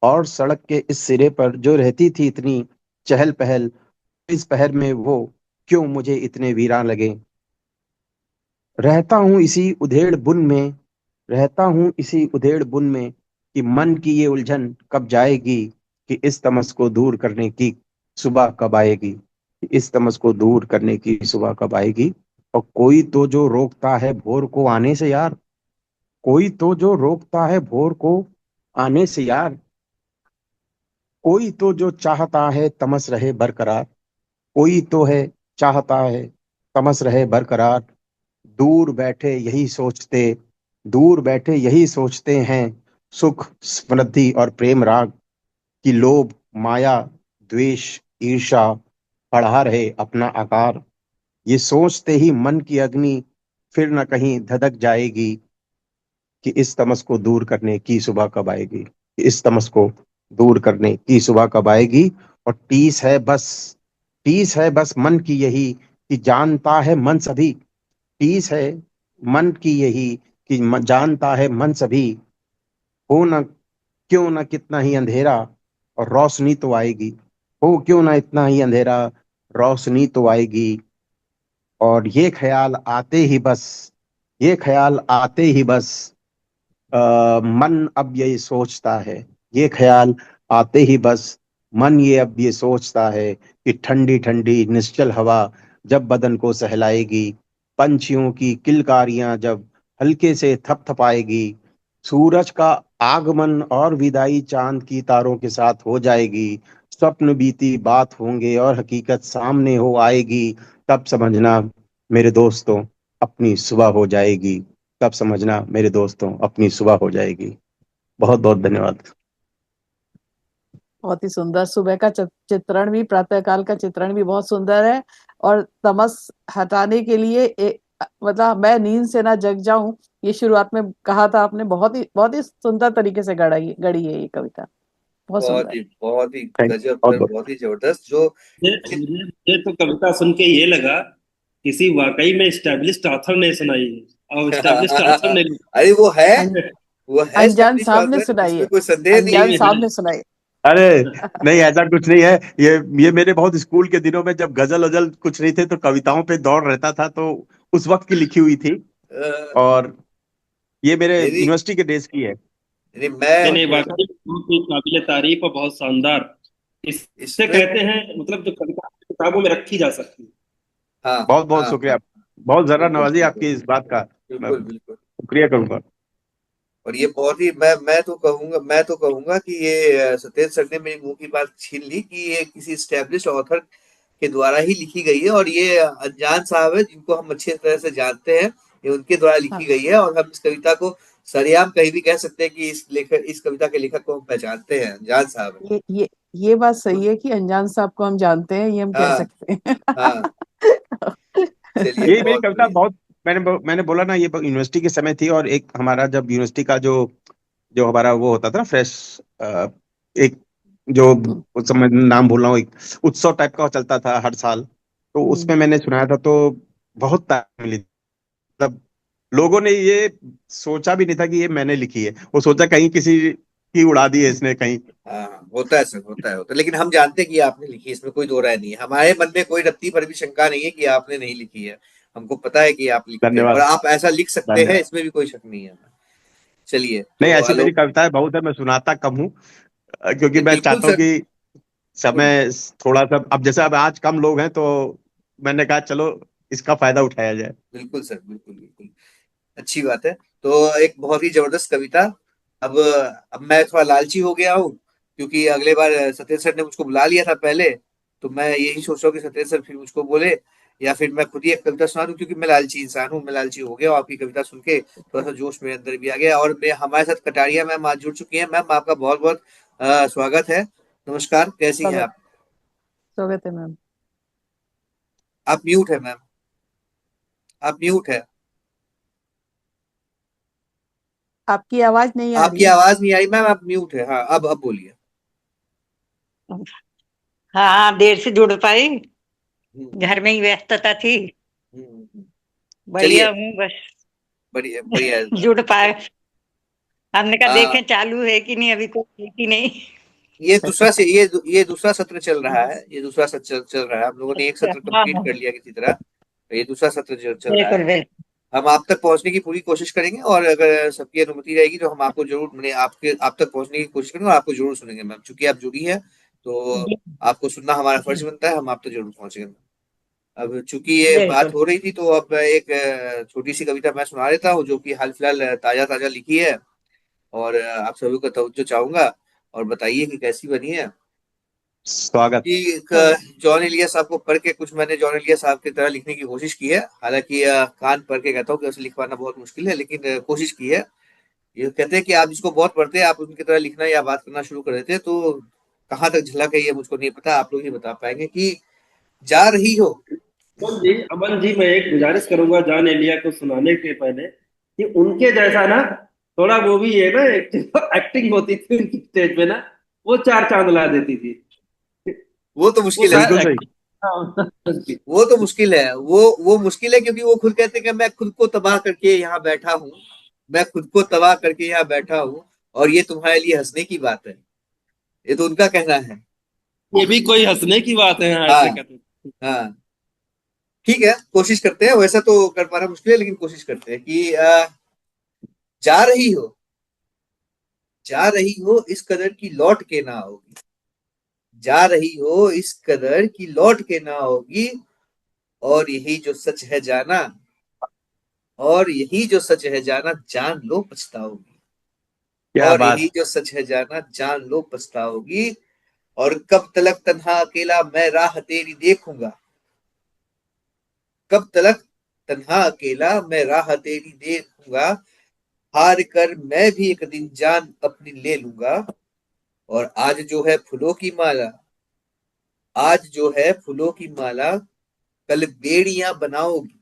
और सड़क के इस सिरे पर जो रहती थी इतनी चहल पहल। इस पहर में वो क्यों मुझे इतने वीरान लगे। रहता हूँ इसी उधेड़ बुन में रहता हूँ इसी उधेड़ बुन में कि मन की ये उलझन कब जाएगी। कि इस तमस को दूर करने की सुबह कब आएगी। कि इस तमस को दूर करने की सुबह कब आएगी। और कोई तो जो रोकता है भोर को आने से यार। कोई तो जो रोकता है भोर को आने से यार। कोई तो जो चाहता है तमस रहे बरकरार। कोई तो है चाहता है तमस रहे बरकरार। दूर बैठे यही सोचते दूर बैठे यही सोचते हैं सुख समृद्धि और प्रेम राग। की लोभ माया द्वेष ईर्षा बढ़ा रहे अपना आकार। ये सोचते ही मन की अग्नि फिर न कहीं धधक जाएगी। कि इस तमस को दूर करने की सुबह कब आएगी। कि इस तमस को दूर करने की सुबह कब आएगी। और टीस है बस मन की यही कि जानता है मन सभी। टीस है मन की यही कि जानता है मन सभी। हो न क्यों न कितना ही अंधेरा और रोशनी तो आएगी। हो क्यों ना इतना ही अंधेरा रोशनी तो आएगी। और ये ख्याल आते ही बस मन अब ये सोचता है। ये ख्याल आते ही बस मन ये अब ये सोचता है कि ठंडी ठंडी निश्चल हवा जब बदन को सहलाएगी। पंछियों की किलकारियां जब हल्के से थपथपाएगी। सूरज का आगमन और विदाई चांद की तारों के साथ हो जाएगी। स्वप्न बीती बात होंगे और हकीकत सामने हो आएगी। तब समझना मेरे दोस्तों अपनी सुबह हो जाएगी। तब समझना मेरे दोस्तों अपनी सुबह हो जाएगी। बहुत बहुत धन्यवाद। बहुत ही सुंदर। सुबह का चित्रण भी, प्रातःकाल का चित्रण भी बहुत सुंदर है। और तमस हटाने के लिए मतलब मैं नींद से ना जग जाऊं, ये शुरुआत में कहा था आपने। बहुत ही सुंदर तरीके से गढ़ी है ये कविता। बहुत सुंदर। बहुत ही थैंक गजब बहुत सर, बहुत बहुत ही जबरदस्त जो मुझे तो कविता सुन के ये लगा किसी वाकई में स्टैब्लिश्ड ऑथर ने सुनाई है और स्टैब्लिश्ड ऑथर ने अरे अन, वो है अनजान एस्टेब्लिश साहब ने ऑथर, सुनाई इसमें है। कोई संदेह नहीं अनजान है। साहब ने सुनाई। अरे नहीं, ऐसा कुछ नहीं है। ये मेरे बहुत स्कूल के दिनों में जब गजल वजल कुछ नहीं थे तो कविताओं पे दौड़ रहता था, तो उस वक्त की लिखी हुई थी। अ, और ये मेरे मेरी यूनिवर्सिटी के डेज की है। मेरी नहीं मैं नहीं, थोड़ा वाकई बहुत ही काबिल तारीफ और बहुत शानदार। इससे इसमें, कहते हैं मतलब जो कविता किताबों में रखी जा सकती है। हाँ बहुत बहुत हाँ हाँ, शुक्रिया। बहुत जरा बिल्कुल नवाजी बिल्कुल आपकी इस बात का मैं बिल्कुल बिल्कुल। शुक्रिया करूंगा। और ये बहुत ही मैं तो कहूंगा कि ये सत्येंद्र सर ने मेरे मुंह की बात छीन ली कि ये किसी स्टैब्लिश्ड ऑथर के द्वारा ही लिखी गई है, और ये अनजान साहब है जिनको हम अच्छी तरह से जानते हैं। ये उनके द्वारा लिखी हाँ, गई है, और हम इस कविता को सरेआम कहीं भी कह सकते हैं कि इस कविता के लेखक को हम पहचानते हैं, अनजान साहब है। ये बात सही है कि अनजान साहब को हम जानते हैं, ये हम कह हाँ सकते हैं। हाँ। चलिए, ये मेरी बहुत कविता बढ़िया। बहुत मैंने बोला ना, ये यूनिवर्सिटी के समय थी। और एक हमारा जब यूनिवर्सिटी का जो जो हमारा वो होता था ना फ्रेश, एक जो हम्म, उस समय नाम भूल रहा हूँ, एक उत्सव टाइप का चलता था हर साल। तो उसमें मैंने सुनाया था, तो बहुत तारीफ मिली। मतलब लोगों ने ये सोचा भी नहीं था कि ये मैंने लिखी है, वो सोचा कहीं किसी की उड़ा दी है इसने कहीं। हाँ, होता है सर, होता है, लेकिन हम जानते हैं कि आपने लिखी है, इसमें कोई दो राय नहीं है, हमारे मन में कोई रत्ती भर भी शंका नहीं है कि आपने नहीं लिखी है। हमको पता है कि आप लिखते हैं और धन्यवाद। आप ऐसा लिख सकते हैं, धन्यवाद। इसमें भी कोई शक नहीं है। चलिए नहीं, तो ऐसी मेरी आलोक। कविताएं बहुत है, मैं सुनाता कम हूँ, क्योंकि मैं बिल्कुल चाहता हूँ सर। कि समय थोड़ा सा, अब जैसे अब आज कम लोग हैं, तो मैंने कहा चलो इसका फायदा उठाया जाए। बिल्कुल सर, बिल्कुल बिल्कुल। अच्छी बात है। तो एक बहुत ही जबरदस्त कविता। अब मैं थोड़ा लालची हो गया हूँ, क्योंकि अगले बार सत्येंद्र सर ने मुझको बुला लिया था पहले। तो मैं यही सोच रहा हूँ कि सत्येंद्र सर फिर मुझको बोले, या फिर मैं खुद ही एक कविता सुना दूं, क्योंकि मैं लालची इंसान हूँ, मैं लालची हो गया, और आपकी कविता सुन के थोड़ा सा जोश मेरे अंदर भी आ गया। और मैं हमारे साथ कटारिया मैम आज जुड़ चुकी हैं। मैम आपका बहुत बहुत स्वागत है। नमस्कार, कैसी हैं स्वागत आप? स्वागत है मैम। आप म्यूट है मैम, आप म्यूट है। आपकी आवाज नहीं आ रही आपकी है। आवाज नहीं आई मैम, आप म्यूट है। हाँ, अब बोलिए। हाँ, देर से जुड़ पाई, हम्म, घर में ही व्यस्तता थी। हम्म। बढ़िया चलिए, हूँ बस। बढ़िया बढ़िया है मैम। जुड़ पाए। हमने कहा हाँ, देखें चालू है कि नहीं, अभी कोई है कि नहीं। ये दूसरा सत्र चल रहा है, ये दूसरा सत्र चल रहा है। हम लोगों ने एक अच्छा, सत्र हाँ कंप्लीट हाँ, कर लिया किसी तरह, तो ये दूसरा सत्र चल रहा है। बिल्कुल बिल्कुल। हम आप तक पहुंचने की पूरी कोशिश करेंगे, और अगर सबकी अनुमति रहेगी तो हम आपको जरूर, मैंने आपके आप तक पहुंचने की कोशिश करेंगे और आपको जरूर सुनेंगे मैम, चूंकि आप जुड़ी है तो जी, आपको सुनना हमारा फर्ज बनता है, हम आप तक जरूर पहुंचेंगे। अब चूंकि ये बात बिल्कुल। हो रही थी, तो अब एक छोटी सी कविता मैं सुना देता हूँ, जो कि हाल फिलहाल ताजा ताजा लिखी है, और आप सभी को तवज्जो चाहूंगा, और बताइए कि कैसी बनी है। स्वागत। कि जॉन एलिया साहब को पढ़ के कुछ मैंने जॉन एलिया साहब की तरह लिखने की कोशिश की है। हालांकि कान पढ़ के कहता हूँ कि उसे लिखवाना बहुत मुश्किल है, लेकिन कोशिश की है। ये कहते हैं कि आप जिसको बहुत पढ़ते हैं, आप उनकी तरह लिखना या बात करना शुरू कर देते हैं, तो कहाँ तक झलक है ये मुझको नहीं पता, आप लोग ही बता पाएंगे। कि जा रही हो। अमन जी, मैं एक गुजारिश करूंगा जॉन एलिया को सुनाने के पहले कि उनके जैसा ना, थोड़ा वो भी है ना, एक एक्टिंग होती थी उनकी स्टेज पे ना, वो चार चांद ला देती थी। वो तो वो मुश्किल है बिल्कुल सर। शायद सही। एक्टिंग। वो तो मुश्किल है, वो मुश्किल है, क्योंकि वो खुद कहते हैं कि मैं खुद को तबाह करके यहाँ बैठा हूँ, मैं खुद को तबाह करके यहाँ बैठा हूँ, और ये तुम्हारे लिए हंसने की बात है। ये तो उनका कहना है। ये भी कोई हंसने की बात है, हाँ, हाँ, ऐसे कहते हैं। हाँ। ठीक है, कोशिश करते हैं, वैसा तो कर पाना मुश्किल है, लेकिन कोशिश करते हैं कि जा रही हो, जा रही हो इस कदर की लौट के ना होगी, जा रही हो इस कदर की लौट के ना होगी, और यही जो सच है जाना, और यही जो सच है जाना, जान लो पछताओगी, क्या और यही बात। जो सच है जाना, जान लो पछताओगी। और कब तलक तन्हा अकेला मैं राह तेरी देखूंगा, कब तलक तन्हा अकेला मैं राह तेरी देखूंगा, हार कर मैं भी एक दिन जान अपनी ले लूंगा। और आज जो है फूलों की माला, आज जो है फूलों की माला, कल बेड़ियां बनाओगी,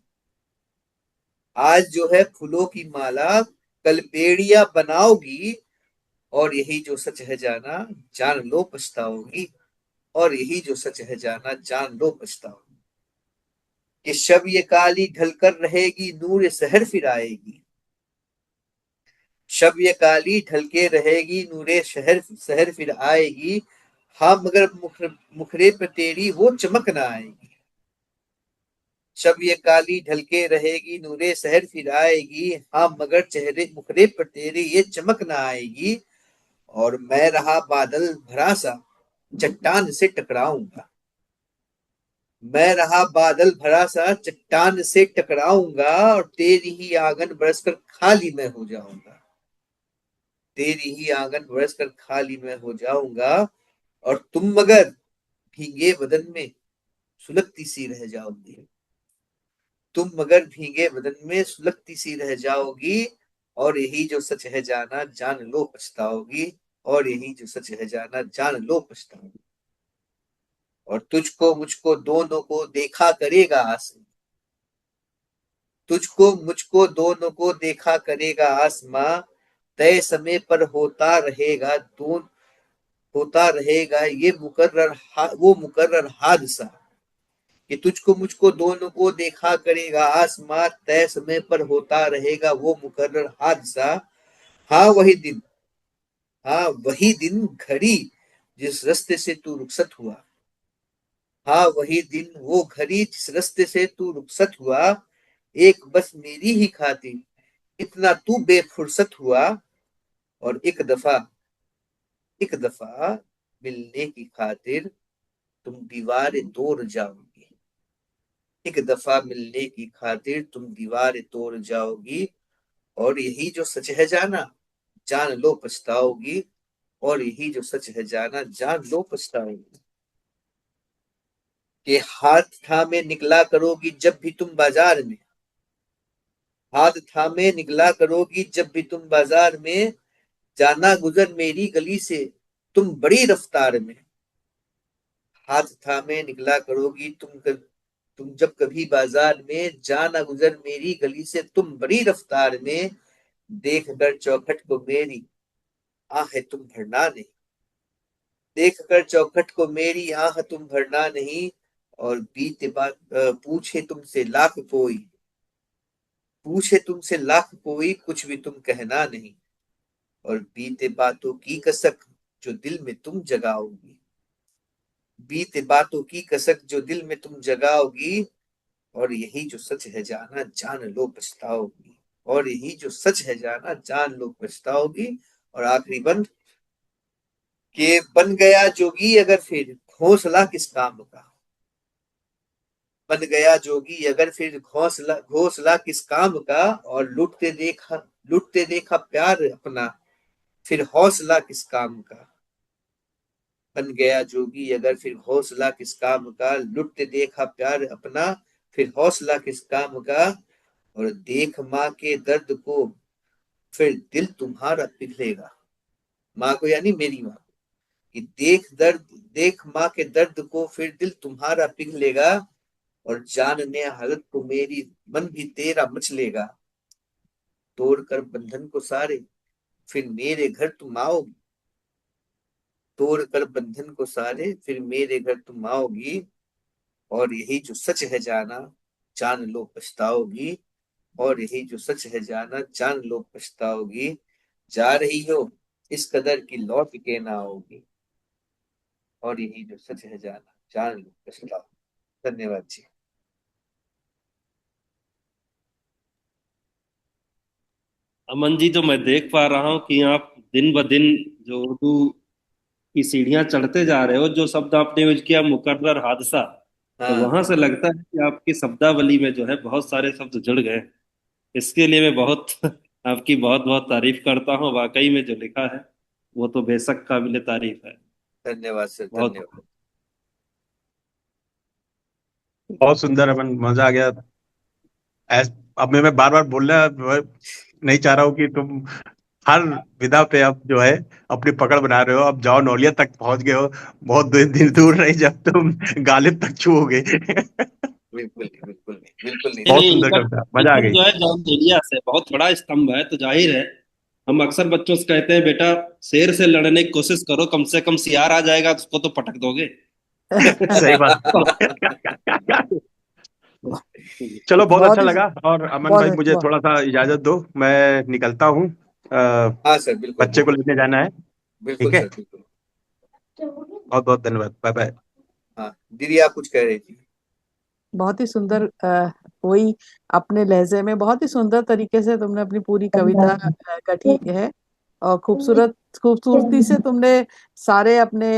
आज जो है फूलों की माला, कल बेड़ियां बनाओगी, और यही जो सच है जाना, जान लो पछताओगी, और यही जो सच है जाना, जान लो पछताओगी। कि शब ये काली ढलकर रहेगी, नूर सहर फिर आएगी, शब ये काली ढलके रहेगी, नूरे शहर शहर फिर आएगी। हाँ मगर मुखरे पे तेरी वो चमक ना आएगी, शब ये काली ढलके रहेगी, नूरे शहर फिर आएगी। हाँ मगर चेहरे मुखरे पर तेरे ये चमक ना आएगी। और मैं रहा बादल भरा सा, चट्टान से टकराऊंगा, मैं रहा बादल भरा सा, चट्टान से टकराऊंगा, और तेरी ही आंगन बरसकर खाली मैं हो जाऊंगा, तेरी ही आंगन बरसकर खाली मैं हो जाऊंगा। और तुम मगर भीगे बदन में सुलगती सी रह जाओगी, तुम मगर भीगे बदन में सुलगती सी रह जाओगी, और यही जो सच है जाना, जान लो पछताओगी, और यही जो सच है जाना, जान लो पछताओगी। और तुझको मुझको दोनों को देखा करेगा आसमां, तुझको मुझको दोनों को देखा करेगा आसमां, तय समय पर होता रहेगा होता रहेगा ये वो मुकर्रर हादसा, कि तुझको मुझको दोनों को देखा करेगा आसमां, तय समय पर होता रहेगा वो मुकर्रर हादसा। हाँ वही दिन, हाँ वही दिन घड़ी जिस रास्ते से तू रुखसत हुआ। हाँ वही दिन वो घड़ी जिस रास्ते से तू रुखसत हुआ। एक बस मेरी ही खातिर इतना तू बेफुर्सत हुआ। और एक दफा मिलने की खातिर तुम दीवारें तोड़ जाओगी। एक दफा मिलने की खातिर तुम दीवारें तोड़ जाओगी। और यही जो सच है जाना, जान लो पछताओगी। और यही जो सच है जाना, जान लो पछताओगी। कि हाथ थामे निकला करोगी जब भी तुम बाजार में। हाथ थामे निकला करोगी जब भी तुम बाजार में। जाना गुजर मेरी गली से तुम बड़ी रफ्तार में। हाथ थामे निकला करोगी तुम जब कभी बाजार में। जाना गुजर मेरी गली से तुम बड़ी रफ्तार में। देख कर चौखट को मेरी आह तुम भरना नहीं। देख कर चौखट को मेरी आह तुम भरना नहीं। और बीते बात पूछे तुमसे लाख कोई। पूछे तुमसे लाख कोई कुछ भी तुम कहना नहीं। और बीते बातों की कसक जो दिल में तुम जगाओगी। बीते बातों की कसक जो दिल में तुम जगाओगी। और यही जो सच है जाना, जान लो पछताओगी। और यही जो सच है जाना, जान लो पछताओगी। और आखिरी बंद कि बन गया जोगी अगर फिर घोंसला किस काम का। बन गया जोगी अगर फिर घोंसला घोंसला किस काम का। और लुटते देखा प्यार अपना फिर हौसला किस काम का। बन गया जोगी अगर फिर हौसला किस काम का। लुटते देखा प्यार अपना फिर हौसला किस काम का। और देख माँ के दर्द को फिर दिल तुम्हारा पिघलेगा। माँ को यानी मेरी माँ कि देख माँ के दर्द को फिर दिल तुम्हारा पिघलेगा। और जानने हालत को मेरी मन भी तेरा मचलेगा। तोड़ कर बंधन को सारे फिर मेरे घर तुम आओगी। तोड़ कर बंधन को सारे फिर मेरे घर तुम आओगी। और यही जो सच है जाना, जान लो पछताओगी। और यही जो सच है जाना, जान लो पछताओगी। जा रही हो इस कदर की लौट के ना आओगी। और यही जो सच है जाना, जान लो पछताओगी। धन्यवाद जी। अमन जी, तो मैं देख पा रहा हूँ कि आप दिन ब दिन जो उर्दू की सीढ़ियां चढ़ते जा रहे हो। जो शब्द आपने यूज किया, मुकर्रर हादसा, तो हाँ वहां से लगता है कि आपकी शब्दावली में जो है बहुत सारे शब्द जुड़ गए। इसके लिए मैं बहुत आपकी बहुत बहुत तारीफ करता हूँ। वाकई में जो लिखा है वो तो बेशक काबिल तारीफ है। धन्यवाद सर, बहुत धन्यवाद। बहुत सुंदर अमन, मजा आ गया। अब मैं बार बार बोलना नहीं चाह रहा हूँ कि तुम हर विधा पे अब जो है अपनी पकड़ बना रहे हो। अब जाओ नौलिया तक पहुंच गए हो। बहुत दिन दूर नहीं जब तुम गालिब तक छूओगे। बिल्कुल नहीं, बिल्कुल नहीं, बिल्कुल नहीं नहीं सर। बहुत नहीं, सुंदर इनका कविता, मजा आ इनका गई। जो है जॉन एलिया से बहुत बड़ा स्तंभ है, तो जाहिर है हम अक्सर बच्चों से कहते हैं, बेटा शेर से लड़ने की कोशिश करो, कम से कम सियार आ जाएगा तो उसको तो पटक दोगे। सही बात। चलो, बहुत अच्छा बहुत ही लगा। और अमन भाई, बहुत मुझे बहुत थोड़ा सा इजाजत दो, मैं निकलता हूँ। हाँ सर, बिल्कुल बच्चे को बिल्कुल। लेने जाना है। बिल्कुल ठीक है। सर, बिल्कुल। बहुत बहुत धन्यवाद। Bye bye. हाँ दीदी, आप कुछ कह रही थी। बहुत ही सुंदर वही अपने लहजे में बहुत ही सुंदर तरीके से तुमने अपनी पूरी कविता कटी है। और खूबसूरती से तुमने सारे अपने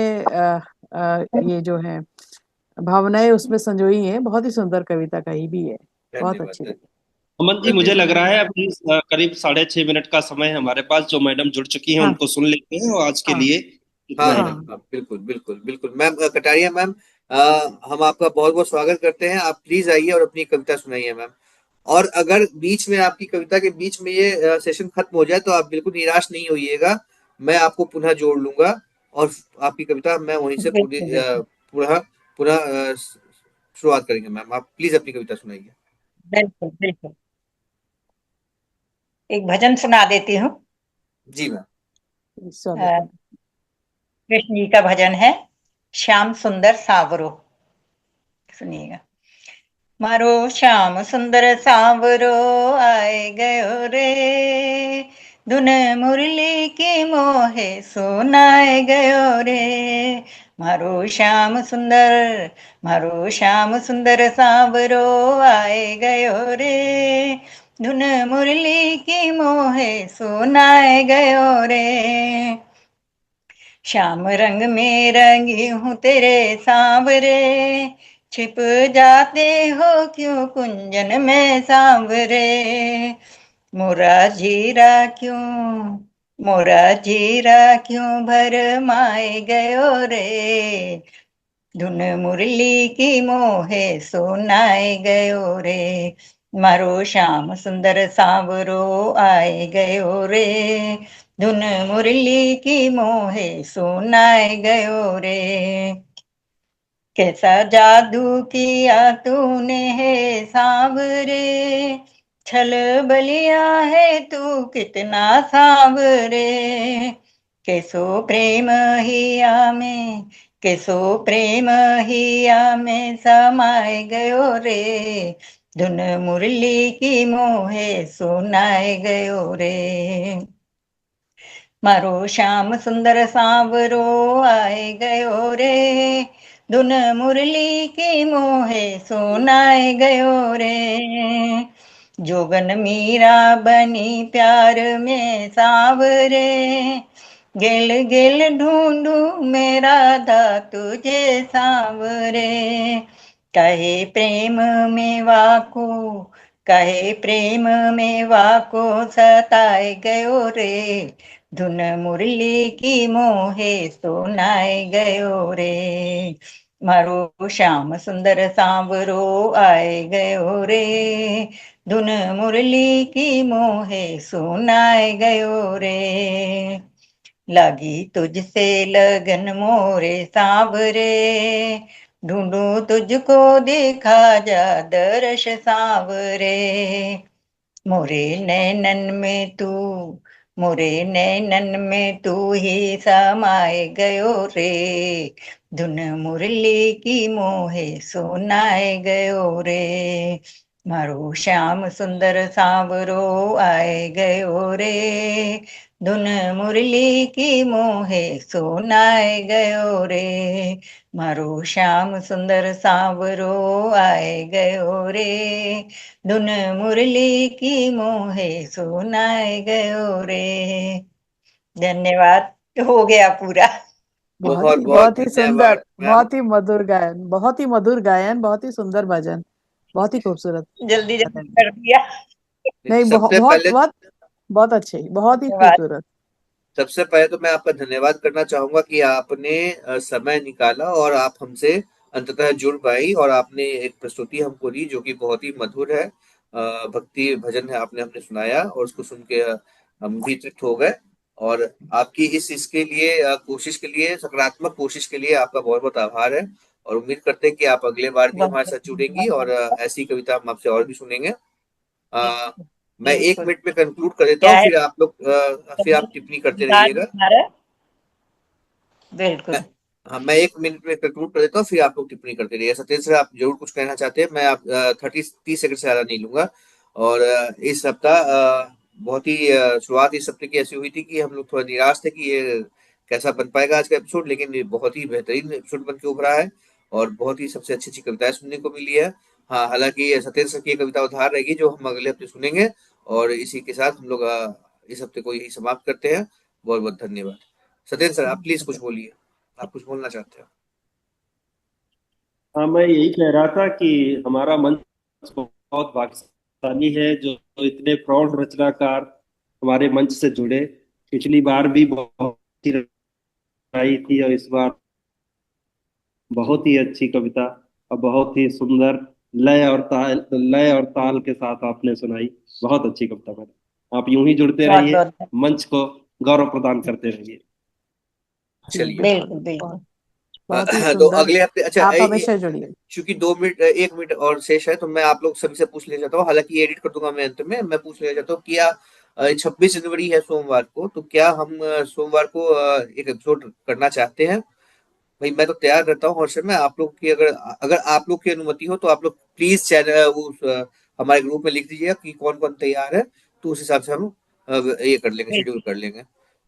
ये जो है भावनाएं उसमें संजोई हैं। बहुत ही सुंदर कविता कही भी है। बहुत धन्यवाद, अच्छी लगी। अमन जी, मुझे धन्यवाद। लग रहा है अभी करीब 6.5 मिनट का समय है हमारे पास। जो मैडम जुड़ चुकी हैं हाँ उनको सुन लेते हैं, और आज के हाँ लिए हाँ इतना ही। हाँ हाँ हाँ, बिल्कुल बिल्कुल बिल्कुल मैम। कटारिया मैम, हम आपका बहुत बहुत स्वागत करते हैं। आप प्लीज आइए और अपनी कविता सुनाइए मैम। और अगर बीच में आपकी कविता के बीच में ये सेशन खत्म हो जाए तो आप बिल्कुल निराश नहीं होइएगा। मैं आपको पुनः जोड़ लूंगा। और आपकी कविता मैं वहीं से पूरी बिल्कुल बिल्कुल पुनः पुनः शुरुआत करेंगे मैम। आप प्लीज अपनी कविता सुनाइए। बिल्कुल बिल्कुल। एक भजन सुना देती हूँ। जी मैम। स्वागत अ, है। कृष्ण जी का भजन है, श्याम सुंदर सावरो। सुनिएगा। मारो श्याम सुंदर सांवरो आए गयो रे, धुन मुरली की मोहे सुनाए गयो रे। मारो श्याम सुंदर सांवरो आए गयो रे, धुन मुरली की मोहे सुनाए गयो रे। श्याम रंग में रंगी हूँ तेरे सांवरे, छिप जाते हो क्यों कुंजन में सांवरे। मोरा जीरा क्यों मोरा जीरा क्यों भरमाए गयो रे, धुन मुरली की मोहे सुनाए गयो रे। मारो श्याम सुंदर सांवरो आए गयो रे, धुन मुरली की मोहे सुनाए गयो रे। कैसा जादू किया तूने है सांवरे, छल बलिया है तू कितना सांवरे। कैसो प्रेम हिया में कैसो प्रेम हिया में समाए गयो रे, धुन मुरली की मोहे सुनाए गयो रे। मारो श्याम सुंदर सांवरो आए गयो रे, धुन मुरली की मोहे सुनाए गयो रे। जोगन मीरा बनी प्यार में सांवरे, गेल गेल ढूंढू मेरा धा तुझे सांवरे। कहे प्रेम में वाको कहे प्रेम में वाको सताए गयो रे, धुन मुरली की मोहे सुनाए गयो रे। मारो श्याम सुंदर सांवरो आए गयो रे, धुन मुरली की मोहे सुनाए गयो रे। लगी तुझसे लगन मोरे सांवरे, ढूंढू तुझको देखा जा दर्श सांवरे। मोरे नैनन में तू मोरे नैनन में तू ही समाए गयो रे, धुन मुरली की मोहे सुनाए गयो रे। मारो श्याम सुंदर सांवरो आए गयो रे, धुन मुरली की मोहे सुनाए गयो रे। मारो श्याम सुंदर सांवरो आए गयो रे, धुन मुरली की मोहे सुनाए गयो रे। धन्यवाद, हो गया पूरा। बहुत बहुत बहुत ही सुंदर, धन्यवाद मैम। बहुत ही मधुर गायन, बहुत ही मधुर गायन, बहुत ही सुंदर भजन, बहुत ही खूबसूरत। जल्दी जल्दी कर दिया। नहीं, बहुत सबसे बहुत पहले बहुत बहुत अच्छे, बहुत ही धन्यवाद। खूबसूरत। सबसे पहले तो मैं आपका धन्यवाद करना चाहूंगा कि आपने समय निकाला और आप हमसे अंततः जुड़ पाई और आपने एक प्रस्तुति हमको दी जो कि बहुत ही मधुर है। भक्ति भजन है, आपने हमने सुनाया और उसको सुन के हम भी तृप्त हो गए। और आपकी इसके लिए कोशिश के लिए, सकारात्मक कोशिश के लिए आपका बहुत बहुत आभार है। और उम्मीद करते हैं कि आप अगले बार भी हमारे बहुत साथ जुड़ेंगी और बहुत ऐसी कविता हम आपसे और भी सुनेंगे। अ, मैं एक बिल्कुल। मिनट में कंक्लूड कर देता क्या हूँ, है, फिर आप टिप्पणी करते मिजाज रहिएगा। हमारा। बिल्कुल। हाँ, मैं एक मिनट में कंक्लूड कर देता हूँ, फिर आप लोग टिप्पणी करते रहिए। सत्येंद्र सर, आप जरूर कुछ कहना चाहते हैं। मैं आप 30 सेकंड से ज्यादा नहीं लूंगा। और इस सप्ताह बहुत ही शुरुआत इस हफ्ते की ऐसी हुई थी कि हम लोग थोड़ा निराश थे कि ये कैसा बन पाएगा आज का एपिसोड, लेकिन ये बहुत ही बेहतरीन एपिसोड बन के उभरा है और बहुत ही सबसे अच्छी अच्छी कविताएं सुनने को मिली है। हाँ, हालांकि सत्येंद्र सर की ये कविता उधार रहेगी जो हम अगले हफ्ते सुनेंगे। और इसी के साथ हम लोग इस हफ्ते को यही समाप्त करते हैं। बहुत बहुत धन्यवाद। सत्येंद्र सर, आप प्लीज कुछ बोलिए, आप कुछ बोलना चाहते हो। हाँ, मैं यही कह रहा था कि हमारा मंच बहुत भाग्यशाली है जो इतने प्रौढ़ रचनाकार हमारे मंच से जुड़े। पिछली बार भी बहुत ही आई थी और इस बार बहुत ही अच्छी कविता और बहुत ही सुंदर लय और ताल के साथ आपने सुनाई। बहुत अच्छी कविता मैडम, आप यूं ही जुड़ते बहुत रहिए, बहुत मंच को गौरव प्रदान करते रहिए। चलिए। बिल्कुल बिल्कुल। बहुत बहुत ही तो सुंदर। अगले हफ्ते, अच्छा, आप हमेशा जुड़िए। चूंकि 2 मिनट, 1 मिनट और शेष है, तो मैं आप लोग सभी से पूछ लेना चाहता हूँ। हालांकि एडिट कर दूंगा मैं अंत में। मैं पूछ लेना चाहता हूँ, क्या 26 जनवरी है सोमवार को, तो क्या हम सोमवार को एक एपिसोड करना चाहते हैं? भाई मैं तो तैयार रहता हूँ, और सर मैं आप लोग की अगर अगर आप लोग की अनुमति हो तो आप लोग प्लीज चैनल हमारे ग्रुप में लिख दीजिएगा कि कौन कौन तैयार है, तो उस हिसाब से हम ये कर लेंगे, जी शेड्यूल कर लेंगे।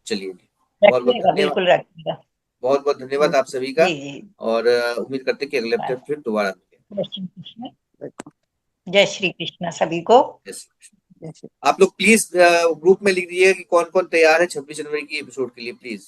चलिए जी, बहुत बहुत रखिएगा, धन्यवाद। बिल्कुल रखिएगा। बहुत बहुत धन्यवाद आप सभी का। जी जी। और उम्मीद करते हैं कि अगले हफ्ते बाय। हम फिर दोबारा मिलेंगे। जय श्री कृष्ण। जय श्री कृष्ण सभी को। जय श्री कृष्ण। जैसे आप लोग प्लीज ग्रुप में लिख दीजिएगा कि कौन कौन तैयार है 26 जनवरी की एपिसोड के लिए, प्लीज।